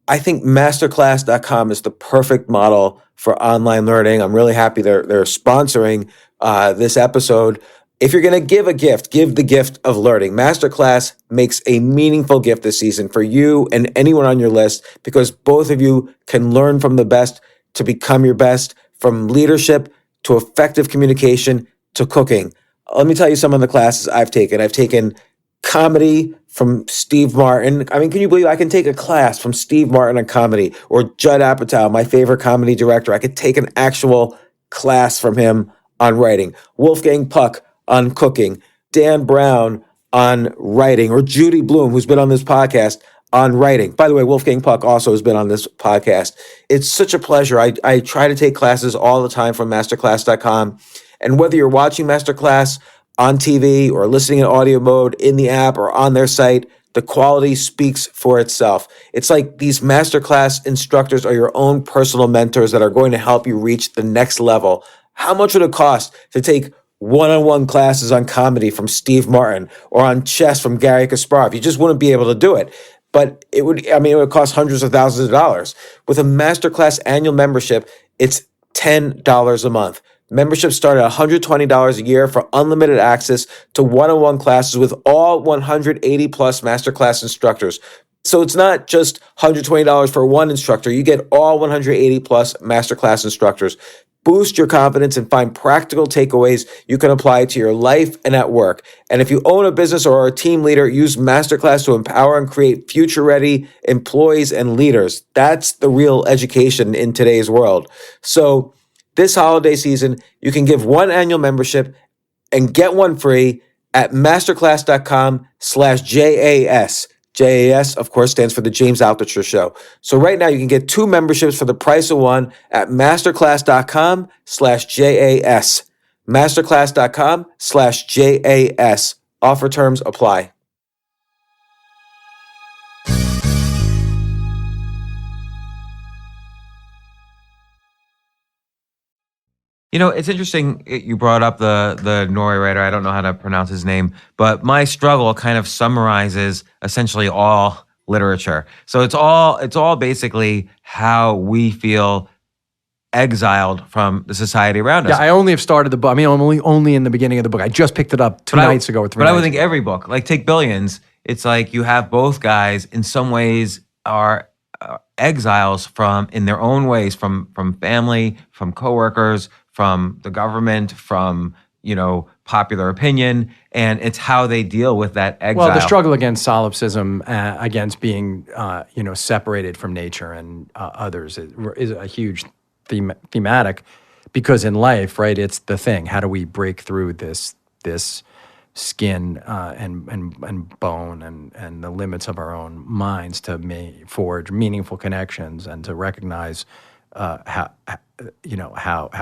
I think masterclass.com is the perfect model for online learning. I'm really happy they're sponsoring this episode. If you're going to give a gift, give the gift of learning. Masterclass makes a meaningful gift this season for you and anyone on your list, because both of you can learn from the best to become your best, from leadership to effective communication to cooking. Let me tell you some of the classes I've taken. I've taken comedy from Steve Martin. I mean, can you believe I can take a class from Steve Martin on comedy, or Judd Apatow, my favorite comedy director? I could take an actual class from him on writing. Wolfgang Puck on cooking. Dan Brown on writing, or Judy Bloom, who's been on this podcast, on writing. By the way, Wolfgang Puck also has been on this podcast. It's such a pleasure. I try to take classes all the time from masterclass.com. And whether you're watching Masterclass on TV or listening in audio mode in the app or on their site, the quality speaks for itself. It's like these Masterclass instructors are your own personal mentors that are going to help you reach the next level. How much would it cost to take one-on-one classes on comedy from Steve Martin or on chess from Gary Kasparov? You just wouldn't be able to do it. But it would cost hundreds of thousands of dollars. With a Masterclass annual membership, it's $10 a month. Memberships start at $120 a year for unlimited access to one-on-one classes with all 180 plus Masterclass instructors. So it's not just $120 for one instructor. You get all 180 plus Masterclass instructors. boost your confidence, and find practical takeaways you can apply to your life and at work. And if you own a business or are a team leader, use Masterclass to empower and create future-ready employees and leaders. That's the real education in today's world. So this holiday season, you can give one annual membership and get one free at masterclass.com/JAS. JAS, of course, stands for the James Altucher Show. So right now you can get 2 memberships for the price of one at masterclass.com/JAS. Masterclass.com/JAS. Offer terms apply. You know, it's interesting you brought up the Norway writer. I don't know how to pronounce his name, but My Struggle kind of summarizes essentially all literature. So it's all basically how we feel exiled from the society around us. Yeah, I only have started the book. I mean, I'm only in the beginning of the book. I just picked it up 2 nights ago or 3 nights ago. But I would think every book, like take Billions, it's like you have both guys in some ways are exiles from, in their own ways, from family, from coworkers, from the government, from, you know, popular opinion, and it's how they deal with that exile. Well, the struggle against solipsism, against being, separated from nature and others is a huge thematic, because in life, right, it's the thing. How do we break through this skin and bone and the limits of our own minds to forge meaningful connections and to recognize how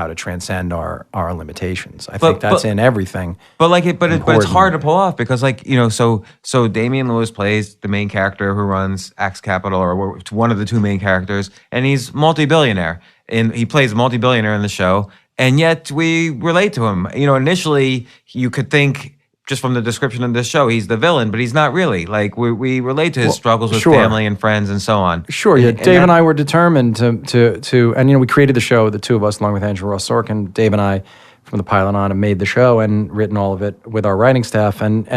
to transcend our limitations. I think that's in everything. But it's hard to pull off because, like, you know, so Damian Lewis plays the main character who runs Axe Capital, or one of the 2 main characters, and he's multi-billionaire, and he plays multi-billionaire in the show, and yet we relate to him. You know, initially you could think, just from the description of this show, he's the villain, but he's not really. Like, we relate to his struggles with family and friends and so on. Sure, yeah. Dave and I were determined to and, you know, we created the show, the 2 of us, along with Andrew Ross Sorkin. Dave and I, from the pilot on, have made the show and written all of it with our writing staff. And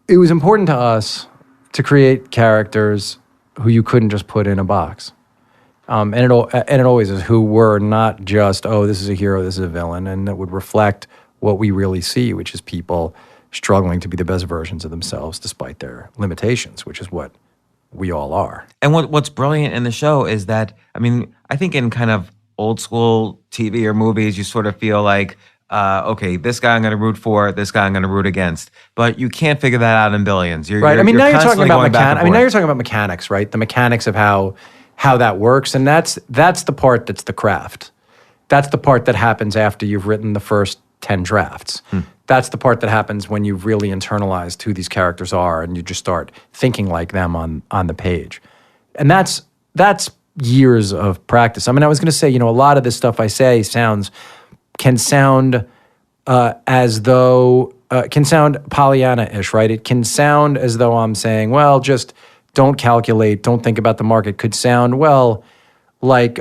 it was important to us to create characters who you couldn't just put in a box. And it always is, who were not just, oh, this is a hero, this is a villain, and that would reflect what we really see, which is people struggling to be the best versions of themselves despite their limitations, which is what we all are. And what's brilliant in the show is that, I mean, I think in kind of old school TV or movies, you sort of feel like, okay, this guy I'm going to root for, this guy I'm going to root against. But you can't figure that out in Billions. Right. I mean, now you're talking about now you're talking about mechanics, right? The mechanics of how that works, and that's the part that's the craft. That's the part that happens after you've written the first 10 drafts. That's the part that happens when you've really internalized who these characters are and you just start thinking like them on the page. And that's years of practice. I mean, I was going to say, you know, a lot of this stuff I say can sound as though, can sound Pollyanna-ish, right? It can sound as though I'm saying, well, just don't calculate, don't think about the market. Could sound, well, like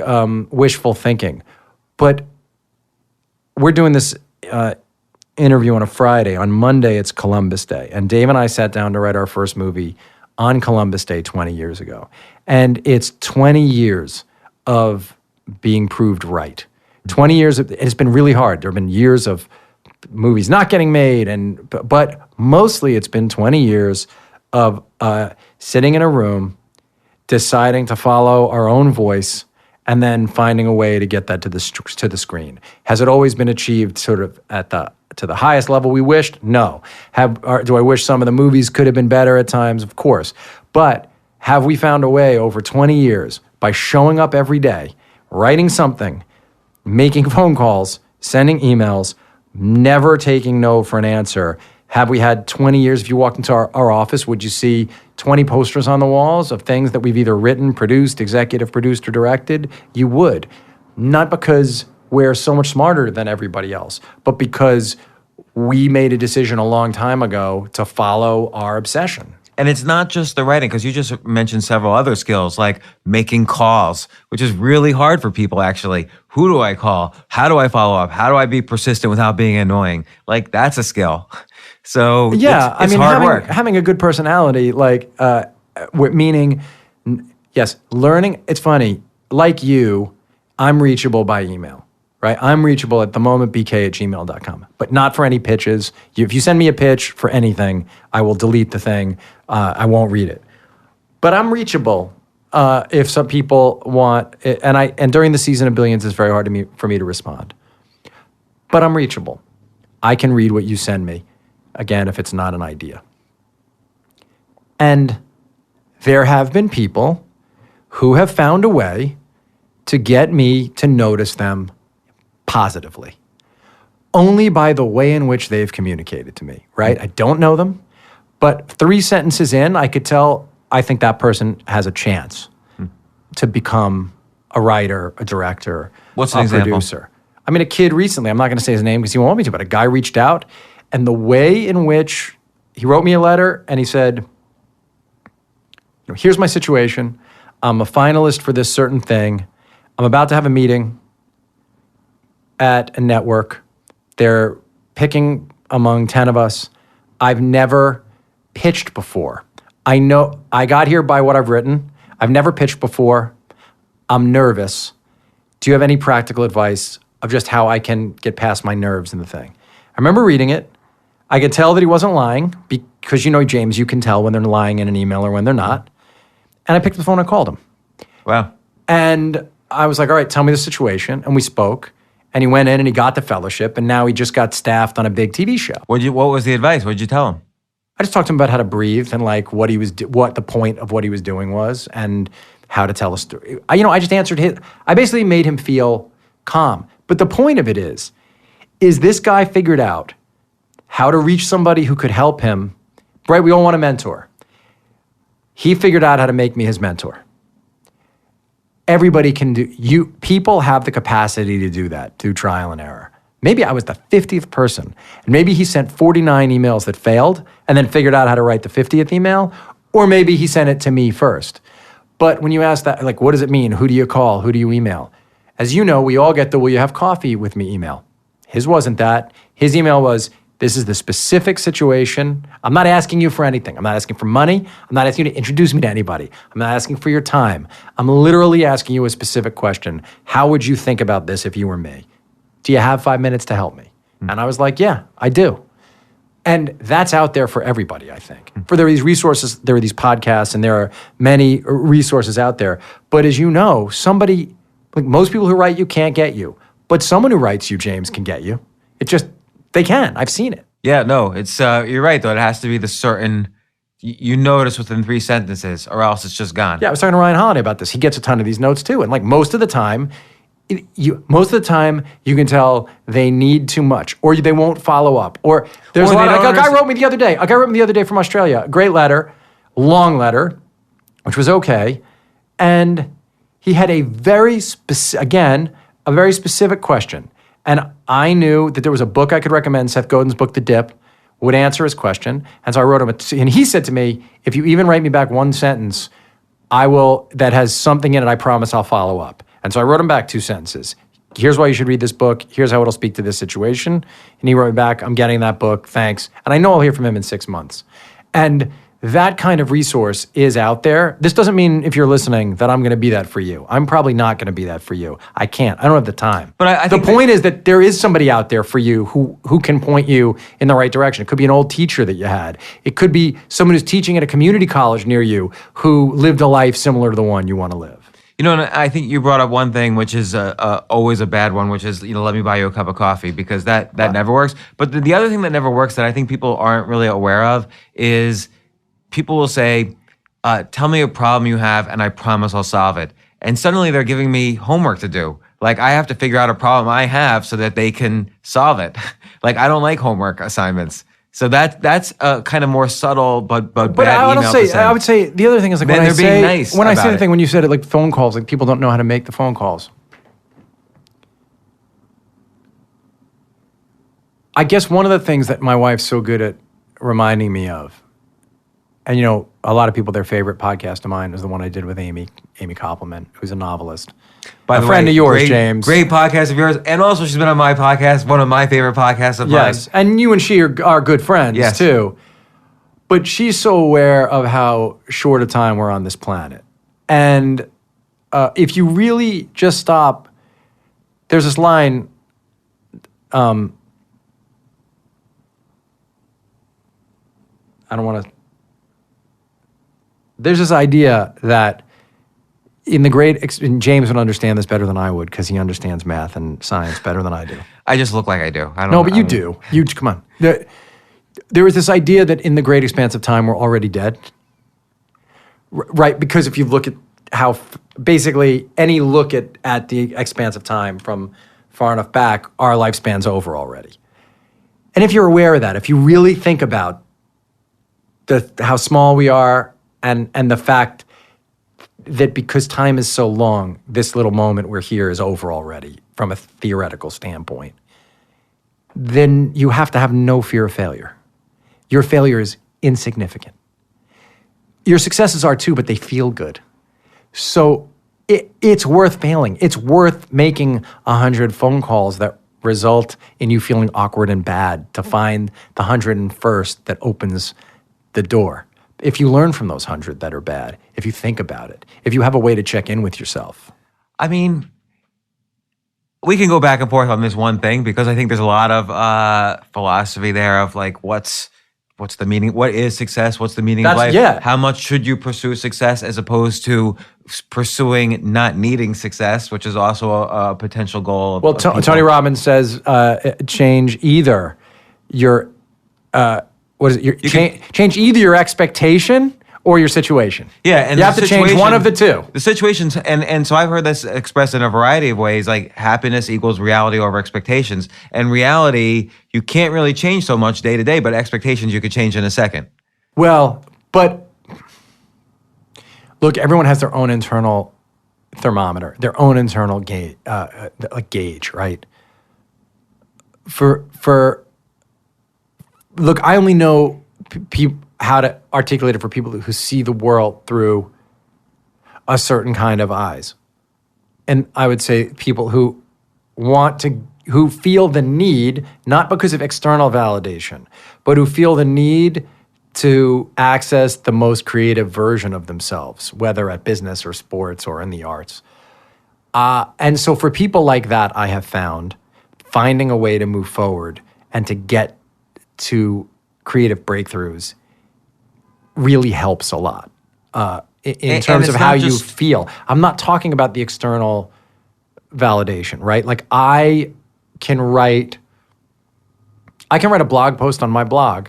wishful thinking. But we're doing this interview on a Friday. On Monday, it's Columbus Day. And Dave and I sat down to write our first movie on Columbus Day 20 years ago. And it's 20 years of being proved right. 20 years, it's been really hard. There have been years of movies not getting made, but mostly it's been 20 years of sitting in a room, deciding to follow our own voice, and then finding a way to get that to the screen. Has it always been achieved sort of to the highest level we wished? No. Do I wish some of the movies could have been better at times? Of course. But have we found a way over 20 years, by showing up every day, writing something, making phone calls, sending emails, never taking no for an answer? Have we had 20 years? If you walked into our office, would you see 20 posters on the walls of things that we've either written, produced, executive produced, or directed? You would. Not because we're so much smarter than everybody else, but because we made a decision a long time ago to follow our obsession. And it's not just the writing, because you just mentioned several other skills, like making calls, which is really hard for people, actually. Who do I call? How do I follow up? How do I be persistent without being annoying? Like, that's a skill. So yeah, it's hard work. Having a good personality, like, meaning, yes, learning. It's funny, like you, I'm reachable by email, right? I'm reachable at themomentbk@gmail.com, but not for any pitches. If you send me a pitch for anything, I will delete the thing. I won't read it. But I'm reachable if some people want, and during the season of Billions, it's very hard for me to respond. But I'm reachable. I can read what you send me, again, if it's not an idea. And there have been people who have found a way to get me to notice them positively, only by the way in which they've communicated to me, right? I don't know them, but 3 sentences in, I could tell I think that person has a chance to become a writer, a director, What's a an example? producer. I mean, a kid recently, I'm not going to say his name because he won't want me to, but a guy reached out, and the way in which he wrote me a letter and he said, here's my situation. I'm a finalist for this certain thing. I'm about to have a meeting at a network. They're picking among 10 of us. I've never pitched before. I know I got here by what I've written. I've never pitched before. I'm nervous. Do you have any practical advice of just how I can get past my nerves in the thing? I remember reading it. I could tell that he wasn't lying because, James, you can tell when they're lying in an email or when they're not. And I picked up the phone and called him. Wow. And I was like, all right, tell me the situation. And we spoke. And he went in and he got the fellowship. And now he just got staffed on a big TV show. What was the advice? What did you tell him? I just talked to him about how to breathe and like what the point of what he was doing was and how to tell a story. I just answered I basically made him feel calm. But the point of it is this guy figured out how to reach somebody who could help him, right? We all want a mentor. He figured out how to make me his mentor. Everybody can people have the capacity to do that through trial and error. Maybe I was the 50th person, and maybe he sent 49 emails that failed and then figured out how to write the 50th email, or maybe he sent it to me first. But when you ask that, like, what does it mean? Who do you call? Who do you email? As you know, we all get the will you have coffee with me email. His wasn't that. His email was, this is the specific situation. I'm not asking you for anything. I'm not asking for money. I'm not asking you to introduce me to anybody. I'm not asking for your time. I'm literally asking you a specific question. How would you think about this if you were me? Do you have 5 minutes to help me? And I was like, yeah, I do. And that's out there for everybody, I think. For there are these resources, there are these podcasts, and there are many resources out there. But as you know, somebody, like most people who write you can't get you. But someone who writes you, James, can get you. They can. I've seen it. Yeah, no, it's you're right though. It has to be the certain you notice within 3 sentences, or else it's just gone. Yeah, I was talking to Ryan Holiday about this. He gets a ton of these notes too, and like most of the time, you can tell they need too much, or they won't follow up, or there's a guy wrote me the other day. A guy wrote me the other day from Australia. A great letter, long letter, which was okay, and he had a very specific question. And I knew that there was a book I could recommend, Seth Godin's book, The Dip, would answer his question. And so I wrote him, and he said to me, if you even write me back 1 sentence, that has something in it, I promise I'll follow up. And so I wrote him back 2 sentences. Here's why you should read this book. Here's how it'll speak to this situation. And he wrote me back, I'm getting that book, thanks. And I know I'll hear from him in 6 months. And that kind of resource is out there. This doesn't mean, if you're listening, that I'm going to be that for you. I'm probably not going to be that for you. I can't. I don't have the time. But I think the point is that there is somebody out there for you who can point you in the right direction. It could be an old teacher that you had. It could be someone who's teaching at a community college near you who lived a life similar to the one you want to live. And I think you brought up one thing, which is always a bad one, which is, let me buy you a cup of coffee, because that never works. But the other thing that never works that I think people aren't really aware of is people will say, tell me a problem you have and I promise I'll solve it. And suddenly they're giving me homework to do. Like I have to figure out a problem I have so that they can solve it. Like I don't like homework assignments. So that's a kind of more subtle but bad email to send. I would say the other thing is like when I say the thing, when you said it, like phone calls, like people don't know how to make the phone calls. I guess one of the things that my wife's so good at reminding me of, and a lot of people, their favorite podcast of mine is the one I did with Amy Koppelman, who's a novelist. By the way, friend of yours, James. Great podcast of yours. And also she's been on my podcast, one of my favorite podcasts of mine. Yes, and you and she are good friends too. But she's so aware of how short a time we're on this planet. And if you really just stop there's this line, I don't want to, there's this idea that and James would understand this better than I would because he understands math and science better than I do. I just look like I do. I don't No, but you do. You come on. There was this idea that in the great expanse of time, we're already dead. Right? Because if you look at how basically any look at the expanse of time from far enough back, our lifespan's over already. And if you're aware of that, if you really think about how small we are and the fact that because time is so long, this little moment we're here is over already from a theoretical standpoint, then you have to have no fear of failure. Your failure is insignificant. Your successes are too, but they feel good. So it's worth failing. It's worth making 100 phone calls that result in you feeling awkward and bad to find the 101st that opens the door. If you learn from those 100 that are bad, if you think about it, if you have a way to check in with yourself. I mean, we can go back and forth on this one thing because I think there's a lot of philosophy there of like what's the meaning, what is success, what's the meaning of life, how much should you pursue success as opposed to pursuing not needing success, which is also a potential goal of, well, Tony Robbins says change either your change either your expectation or your situation. Yeah, and you have to change one of the two. The situations, and so I've heard this expressed in a variety of ways, like happiness equals reality over expectations. And reality, you can't really change so much day to day, but expectations you could change in a second. Well, but look, everyone has their own internal thermometer, their own internal gauge, right? Look, I only know how to articulate it for people who see the world through a certain kind of eyes. And I would say people who feel the need, not because of external validation, but who feel the need to access the most creative version of themselves, whether at business or sports or in the arts. And so for people like that, I have found finding a way to move forward and to get to creative breakthroughs really helps a lot in terms of how you feel. I'm not talking about the external validation, right? Like I can write a blog post on my blog,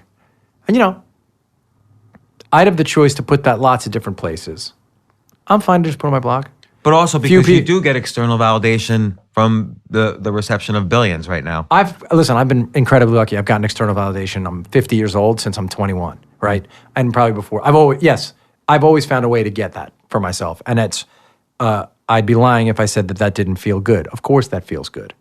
and I'd have the choice to put that lots of different places. I'm fine to just put it on my blog. But also because you do get external validation from the reception of billions right now. I've been incredibly lucky. I've gotten external validation. I'm 50 years old since I'm 21, right? And probably before. I've always found a way to get that for myself. And it's, I'd be lying if I said that didn't feel good. Of course that feels good.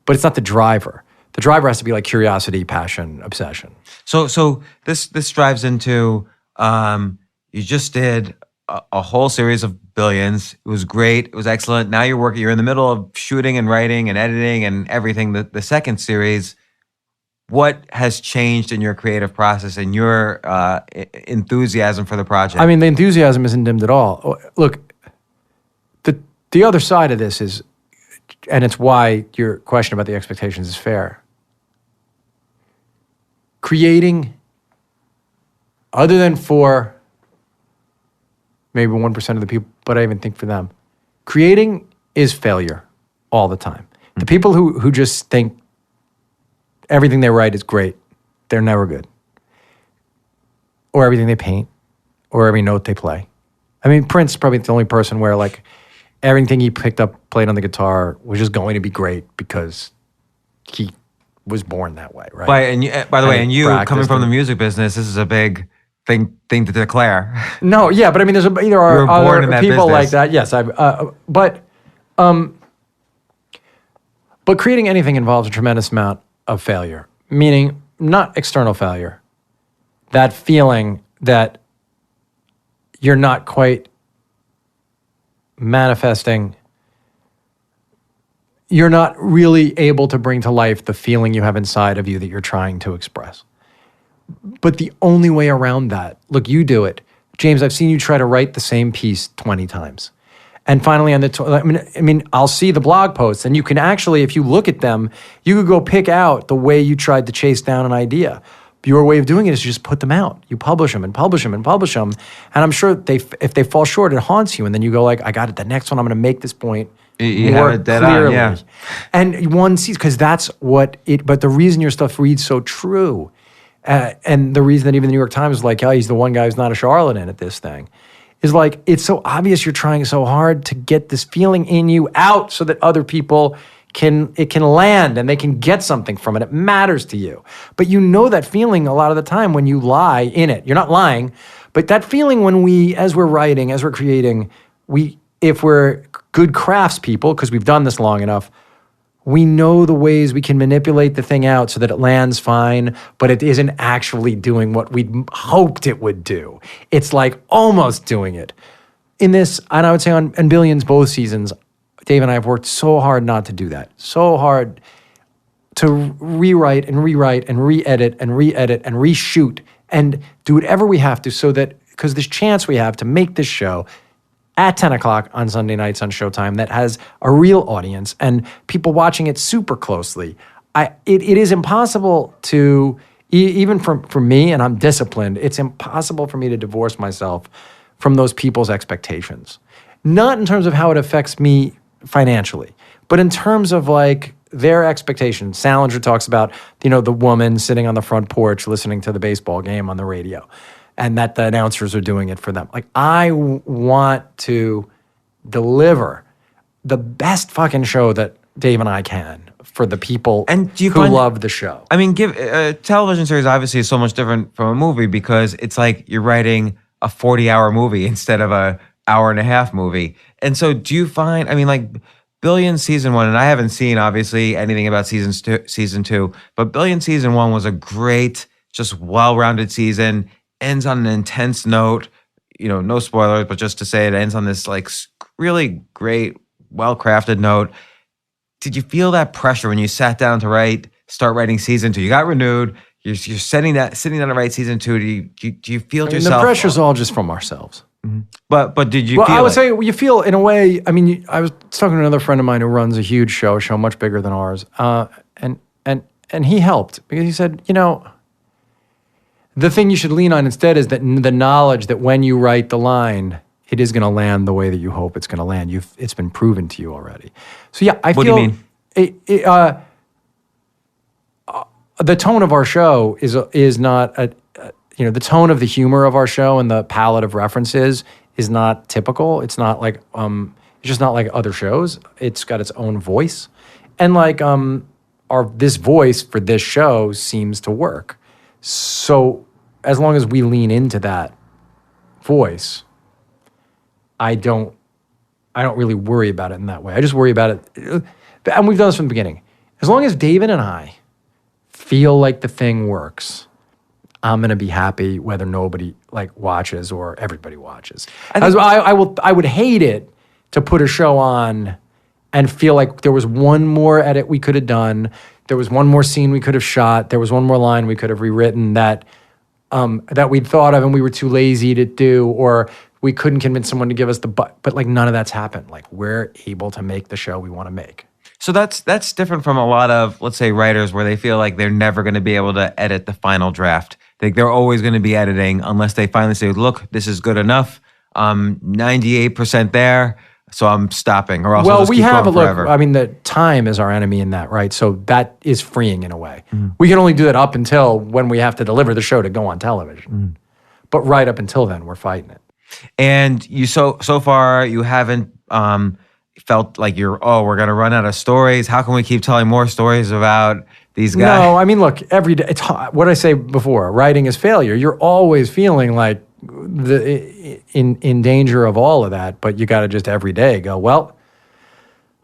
But it's not the driver. The driver has to be like curiosity, passion, obsession. So this drives into, you just did a whole series of billions. It was great. It was excellent. Now you're in the middle of shooting and writing and editing and everything. The second series, what has changed in your creative process and your enthusiasm for the project? I mean, the enthusiasm isn't dimmed at all. Look, the other side of this is, and it's why your question about the expectations is fair. Creating, other than for maybe 1% of the people, but I even think for them, creating is failure all the time. The people who just think everything they write is great, they're never good. Or everything they paint, or every note they play. I mean, Prince is probably the only person where like everything he picked up, played on the guitar was just going to be great because he was born that way, right? By the way, you coming from the music business, this is a big thing to declare. No, yeah, but I mean, there are other people like that. Yes, but creating anything involves a tremendous amount of failure, meaning not external failure. That feeling that you're not quite manifesting, you're not really able to bring to life the feeling you have inside of you that you're trying to express. But the only way around that, look, you do it. James, I've seen you try to write the same piece 20 times. And finally, I mean, I'll see the blog posts, and you can actually, if you look at them, you could go pick out the way you tried to chase down an idea. Your way of doing it is just put them out. You publish them and publish them and publish them. And I'm sure if they fall short, it haunts you. And then you go like, I got it. The next one, I'm going to make this point more clearly. Yeah. And one sees, because that's what it, but the reason your stuff reads so true, and the reason that even the New York Times is like, oh, he's the one guy who's not a charlatan at this thing, is like, it's so obvious you're trying so hard to get this feeling in you out so that other people can land and they can get something from it. It matters to you. But you know that feeling a lot of the time when you lie in it. You're not lying, but that feeling when as we're writing, as we're creating, if we're good craftspeople, because we've done this long enough, we know the ways we can manipulate the thing out so that it lands fine, but it isn't actually doing what we hoped it would do. It's like almost doing it. In this, and I would say on Billions, both seasons, Dave and I have worked so hard not to do that. So hard to rewrite and rewrite and re-edit and re-edit and reshoot and do whatever we have to so that, because this chance we have to make this show at 10 o'clock on Sunday nights on Showtime that has a real audience and people watching it super closely. It is impossible to, even for me, and I'm disciplined, it's impossible for me to divorce myself from those people's expectations. Not in terms of how it affects me financially, but in terms of like their expectations. Salinger talks about, the woman sitting on the front porch listening to the baseball game on the radio, and that the announcers are doing it for them. Like, I want to deliver the best fucking show that Dave and I can for the people who love the show. I mean, television series obviously is so much different from a movie because it's like you're writing a 40-hour movie instead of a hour-and-a-half movie. And so do you find, I mean, like Billions season 1, and I haven't seen obviously anything about season 2, but Billions season 1 was a great, just well-rounded season, ends on an intense note, no spoilers, but just to say it ends on this like really great, well-crafted note. Did you feel that pressure when you sat down to start writing season 2? You got renewed, you're sitting down to write season 2. Do you feel yourself? The pressure's all just from ourselves. Mm-hmm. But did you feel I would say you feel in a way, I mean, I was talking to another friend of mine who runs a huge show much bigger than ours, and he helped because he said, the thing you should lean on instead is that the knowledge that when you write the line, it is going to land the way that you hope it's going to land. It's been proven to you already. So yeah, I feel. What do you mean? The tone of our show is not the tone of the humor of our show and the palette of references is not typical. It's not like it's just not like other shows. It's got its own voice, and like this voice for this show seems to work. So as long as we lean into that voice, I don't really worry about it in that way. I just worry about it, and we've done this from the beginning. As long as David and I feel like the thing works, I'm gonna be happy whether nobody watches or everybody watches. I would hate it to put a show on and feel like there was one more edit we could have done, there was one more scene we could have shot, there was one more line we could have rewritten that we'd thought of and we were too lazy to do, or we couldn't convince someone to give us but none of that's happened. Like, we're able to make the show we want to make. So that's different from a lot of, let's say, writers where they feel like they're never going to be able to edit the final draft. They're always going to be editing unless they finally say, look, this is good enough. 98% there, so I'm stopping, or else I'll just keep going forever. I mean, the time is our enemy in that, right? So that is freeing in a way. Mm. We can only do that up until when we have to deliver the show to go on television. Mm. But right up until then, we're fighting it. And you so far, you haven't felt like we're going to run out of stories. How can we keep telling more stories about these guys? No, I mean, look, every day, it's what I say before, writing is failure. You're always feeling like in danger of all of that, but you got to just every day go, well,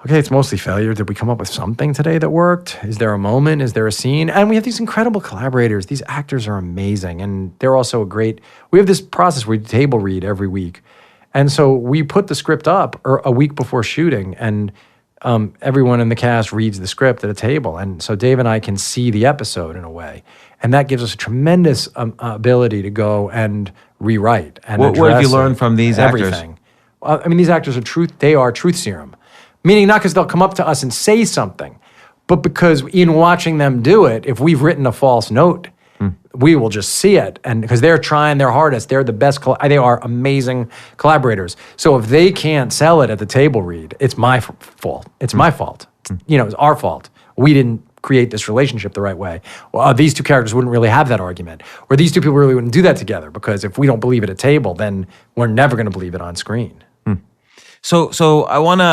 okay, it's mostly failure. Did we come up with something today that worked? Is there a moment? Is there a scene? And we have these incredible collaborators. These actors are amazing, and they're also we have this process where we table read every week. And so we put the script up a week before shooting, and everyone in the cast reads the script at a table. And so Dave and I can see the episode in a way. And that gives us a tremendous ability to go and rewrite. And what have you learned from these everything. these actors are truth serum. Meaning not because they'll come up to us and say something, but because in watching them do it, if we've written a false note, we will just see it. And because they're trying their hardest, they're the best, they are amazing collaborators. So if they can't sell it at the table read, it's my fault. It's my fault. It's our fault. We didn't create this relationship the right way. Well, these two characters wouldn't really have that argument. Or these two people really wouldn't do that together, because if we don't believe it at table, then we're never going to believe it on screen. So I want to,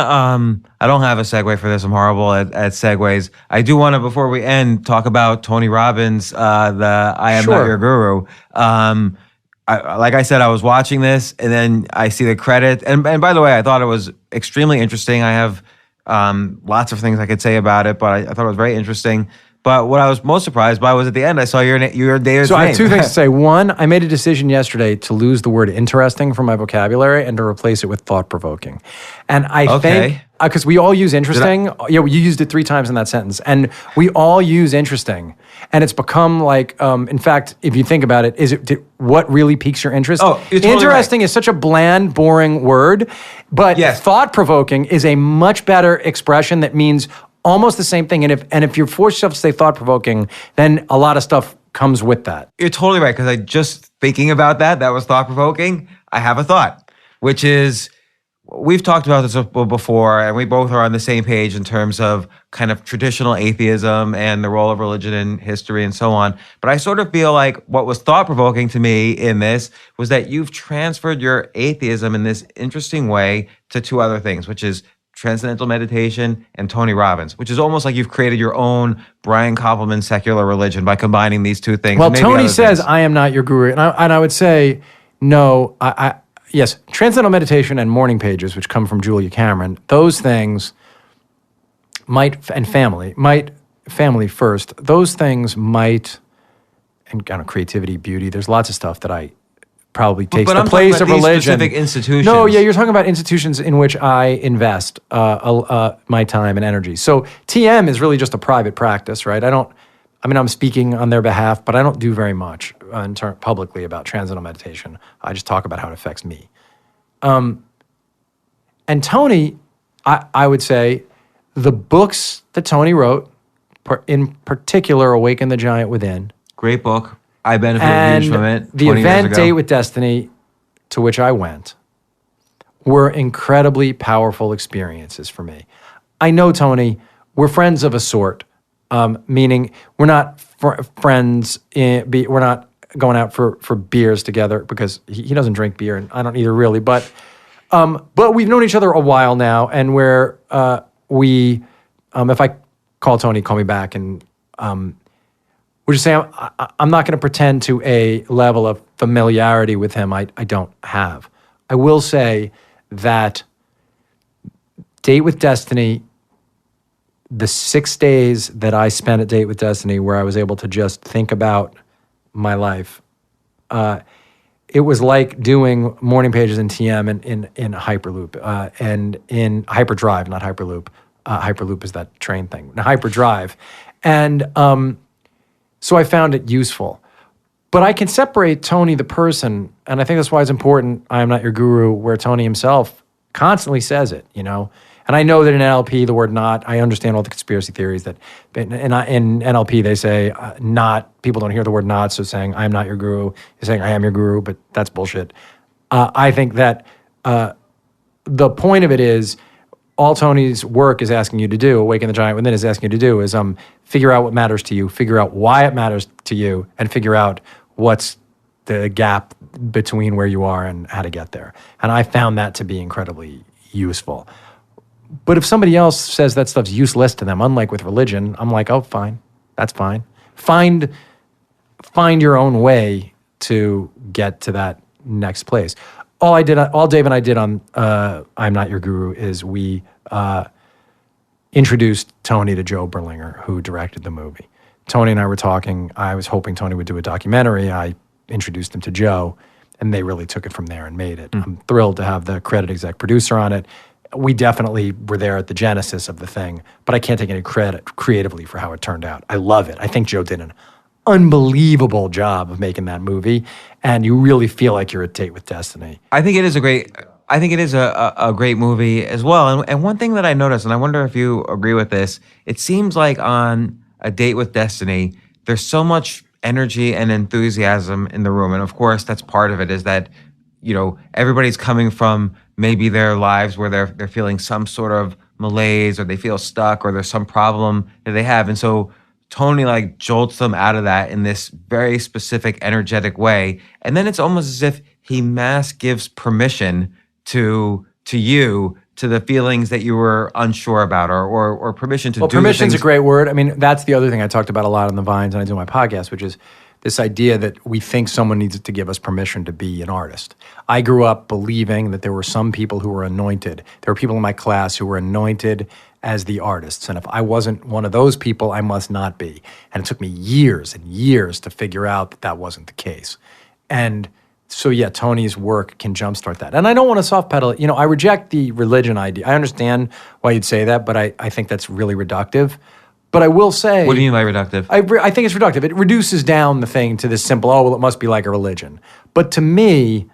I don't have a segue for this. I'm horrible at segues. I do want to, before we end, talk about Tony Robbins, the I Am Not Your Guru. Like I said, I was watching this and then I see the credit. And by the way, I thought it was extremely interesting. I have lots of things I could say about it, but I thought it was very interesting. But what I was most surprised by was at the end, I saw your Dave's name. So I have two things to say. One, I made a decision yesterday to lose the word interesting from my vocabulary and to replace it with thought-provoking. And I think, because we all use interesting. You used it 3 times in that sentence. And we all use interesting. And it's become like, in fact, if you think about it, what really piques your interest? Oh, you're totally interesting right. is such a bland, boring word. But thought-provoking is a much better expression that means almost the same thing. And if you force yourself to say thought-provoking, then a lot of stuff comes with that. You're totally right, because I just thinking about that was thought-provoking. I have a thought, which is, we've talked about this before, and we both are on the same page in terms of kind of traditional atheism and the role of religion in history and so on. But I sort of feel like what was thought-provoking to me in this was that you've transferred your atheism in this interesting way to 2 other things, which is transcendental meditation and Tony Robbins, which is almost like you've created your own Brian Koppelman secular religion by combining these 2 things. Well, Tony says, I am not your guru. And I would say, no, yes, transcendental meditation and morning pages, which come from Julia Cameron, those things and family first, those things might, and kind of creativity, beauty, there's lots of stuff that I probably takes the place of religion. Specific institutions. No, you're talking about institutions in which I invest my time and energy. So TM is really just a private practice, right? I'm speaking on their behalf, but I don't do very much publicly about transcendental meditation. I just talk about how it affects me. And Tony, I would say, the books that Tony wrote, in particular, Awaken the Giant Within. Great book. I benefited huge from it. The event Date with Destiny, to which I went, were incredibly powerful experiences for me. I know Tony, we're friends of a sort, meaning we're not friends, we're not going out for beers together, because he doesn't drink beer and I don't either really, but we've known each other a while now, and if I call Tony, call me back, and we're just saying, I'm not going to pretend to a level of familiarity with him I don't have. I will say that Date with Destiny, the 6 days that I spent at Date with Destiny, where I was able to just think about my life, it was like doing morning pages in TM in Hyperloop, and in Hyperdrive, not Hyperloop. Hyperloop is that train thing. Now, Hyperdrive. And so I found it useful. But I can separate Tony the person, and I think that's why it's important, I am not your guru, where Tony himself constantly says it, And I know that in NLP, the word not, I understand all the conspiracy theories that in NLP they say not, people don't hear the word not, so saying I am not your guru is saying I am your guru, but that's bullshit. I think that the point of it is, all Tony's work is asking you to do, Awaken the Giant Within is asking you to do, is figure out what matters to you, figure out why it matters to you, and figure out what's the gap between where you are and how to get there. And I found that to be incredibly useful. But if somebody else says that stuff's useless to them, unlike with religion, I'm like, oh, fine, that's fine. Find your own way to get to that next place. All Dave and I did on I'm Not Your Guru is we introduced Tony to Joe Berlinger, who directed the movie. Tony and I were talking. I was hoping Tony would do a documentary. I introduced him to Joe, and they really took it from there and made it. I'm thrilled to have the credit exec producer on it. We definitely were there at the genesis of the thing, but I can't take any credit creatively for how it turned out. I love it. I think Joe did an unbelievable job of making that movie, and you really feel like you're at Date with Destiny. I think it is a great I think it is a great movie as well. And one thing that I noticed, and I wonder if you agree with this, it seems like on A Date with Destiny, there's so much energy and enthusiasm in the room. And of course, that's part of it, is that, you know, everybody's coming from maybe their lives where they're feeling some sort of malaise, or they feel stuck, or there's some problem that they have. And so Tony like jolts them out of that in this very specific, energetic way. And then it's almost as if he mass gives permission to you, to the feelings that you were unsure about, or permission to do permission's things. a great word. I mean, that's the other thing I talked about a lot on the Vines and I do my podcast, which is this idea that we think someone needs to give us permission to be an artist. I grew up believing that there were some people who were anointed. There were people in my class who were anointed as the artists. And if I wasn't one of those people, I must not be. And it took me years and years to figure out that that wasn't the case. And so, yeah, Tony's work can jumpstart that. And I don't want to soft pedal it. You know, I reject the religion idea. I understand why you'd say that, but I think that's really reductive. But I will say... What do you mean by reductive? I think it's reductive. It reduces down the thing to this simple, oh, well, it must be like a religion. But to me,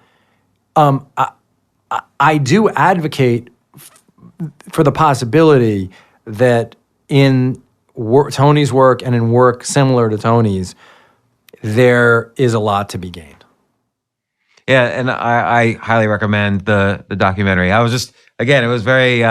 I do advocate for the possibility that in Tony's work and in work similar to Tony's, there is a lot to be gained. Yeah, and I highly recommend the documentary. I was just, again, it was very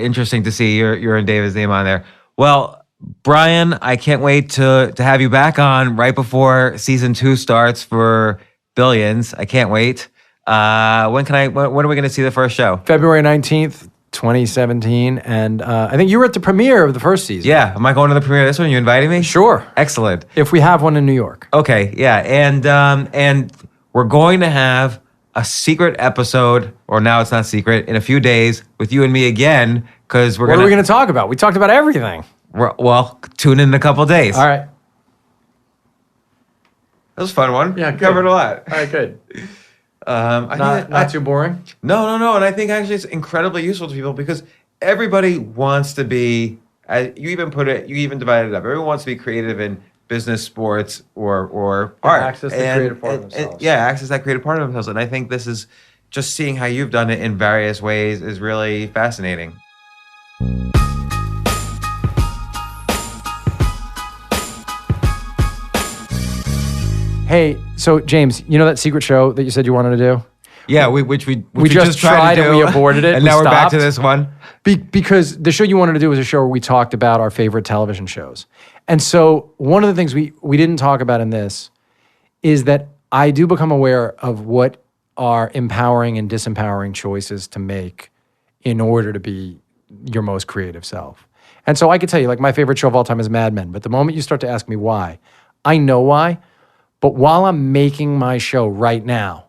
interesting to see your and David's name on there. Well, Brian, I can't wait to have you back on right before season 2 starts for Billions. I can't wait. When are we going to see the first show? February 19th, 2017. And I think you were at the premiere of the first season. Yeah. Am I going to the premiere of this one? You inviting me? Sure. Excellent. If we have one in New York. Okay. Yeah. And we're going to have a secret episode, or now it's not secret, in a few days with you and me again, because What are we going to talk about? We talked about everything. Well, tune in a couple days. All right. That was a fun one. Yeah, good. Covered a lot. All right, good. Not too boring? No. And I think actually it's incredibly useful to people because everybody wants to be, you even divided it up. Everyone wants to be creative in business, sports, or art. Access the creative part of themselves. Access that creative part of themselves. And I think this is just seeing how you've done it in various ways is really fascinating. Hey, so James, you know that secret show that you said you wanted to do? Yeah, which we just tried to do, and we aborted it. And now we're back to this one. Because the show you wanted to do was a show where we talked about our favorite television shows. And so one of the things we didn't talk about in this is that I do become aware of what are empowering and disempowering choices to make in order to be your most creative self. And so I could tell you, like, my favorite show of all time is Mad Men. But the moment you start to ask me why, I know why. But while I'm making my show right now,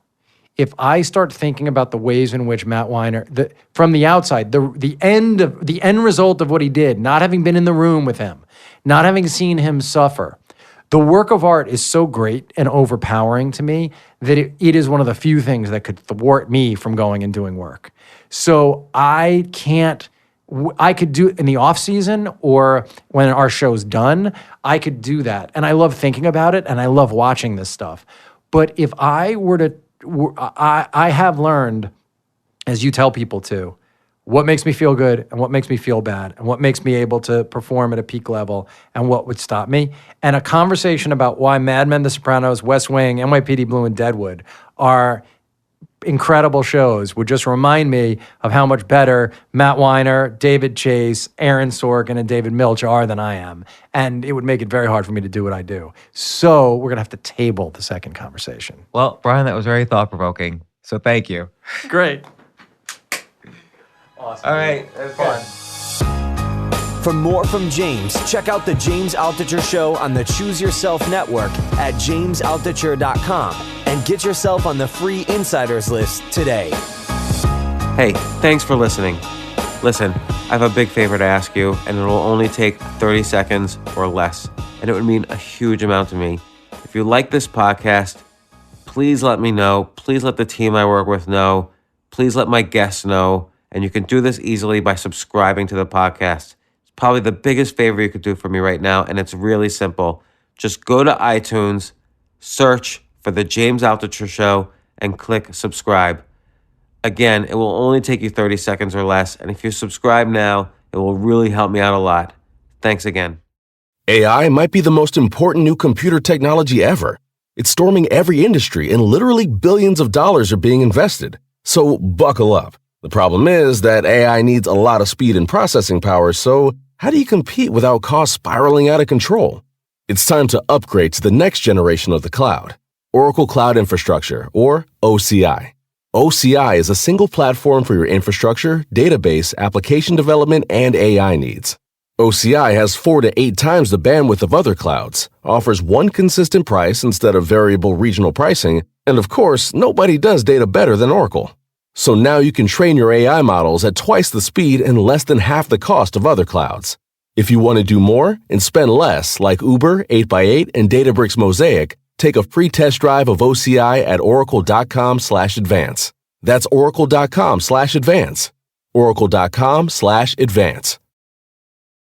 if I start thinking about the ways in which Matt Weiner, from the outside, the end result of what he did, not having been in the room with him, not having seen him suffer, the work of art is so great and overpowering to me that it is one of the few things that could thwart me from going and doing work. So I could do it in the off season or when our show's done, I could do that. And I love thinking about it and I love watching this stuff. But if I were to, I have learned, as you tell people to, what makes me feel good and what makes me feel bad and what makes me able to perform at a peak level and what would stop me. And a conversation about why Mad Men, The Sopranos, West Wing, NYPD Blue, and Deadwood are incredible shows would just remind me of how much better Matt Weiner, David Chase, Aaron Sorkin, and David Milch are than I am. And it would make it very hard for me to do what I do. So we're going to have to table the second conversation. Well, Brian, that was very thought-provoking. So thank you. Great. Awesome. All right. That's fun. For more from James, check out The James Altucher Show on the Choose Yourself Network at jamesaltucher.com and get yourself on the free Insiders list today. Hey, thanks for listening. Listen, I have a big favor to ask you, and it will only take 30 seconds or less, and it would mean a huge amount to me. If you like this podcast, please let me know. Please let the team I work with know. Please let my guests know. And you can do this easily by subscribing to the podcast. It's probably the biggest favor you could do for me right now, and it's really simple. Just go to iTunes, search for The James Altucher Show, and click subscribe. Again, it will only take you 30 seconds or less, and if you subscribe now, it will really help me out a lot. Thanks again. AI might be the most important new computer technology ever. It's storming every industry, and literally billions of dollars are being invested. So buckle up. The problem is that AI needs a lot of speed and processing power, so how do you compete without costs spiraling out of control? It's time to upgrade to the next generation of the cloud, Oracle Cloud Infrastructure, or OCI. OCI is a single platform for your infrastructure, database, application development, and AI needs. OCI has 4 to 8 times the bandwidth of other clouds, offers one consistent price instead of variable regional pricing, and of course, nobody does data better than Oracle. So now you can train your AI models at twice the speed and less than half the cost of other clouds. If you want to do more and spend less, like Uber, 8x8, and Databricks Mosaic, take a free test drive of OCI at oracle.com/advance. That's oracle.com/advance. oracle.com/advance.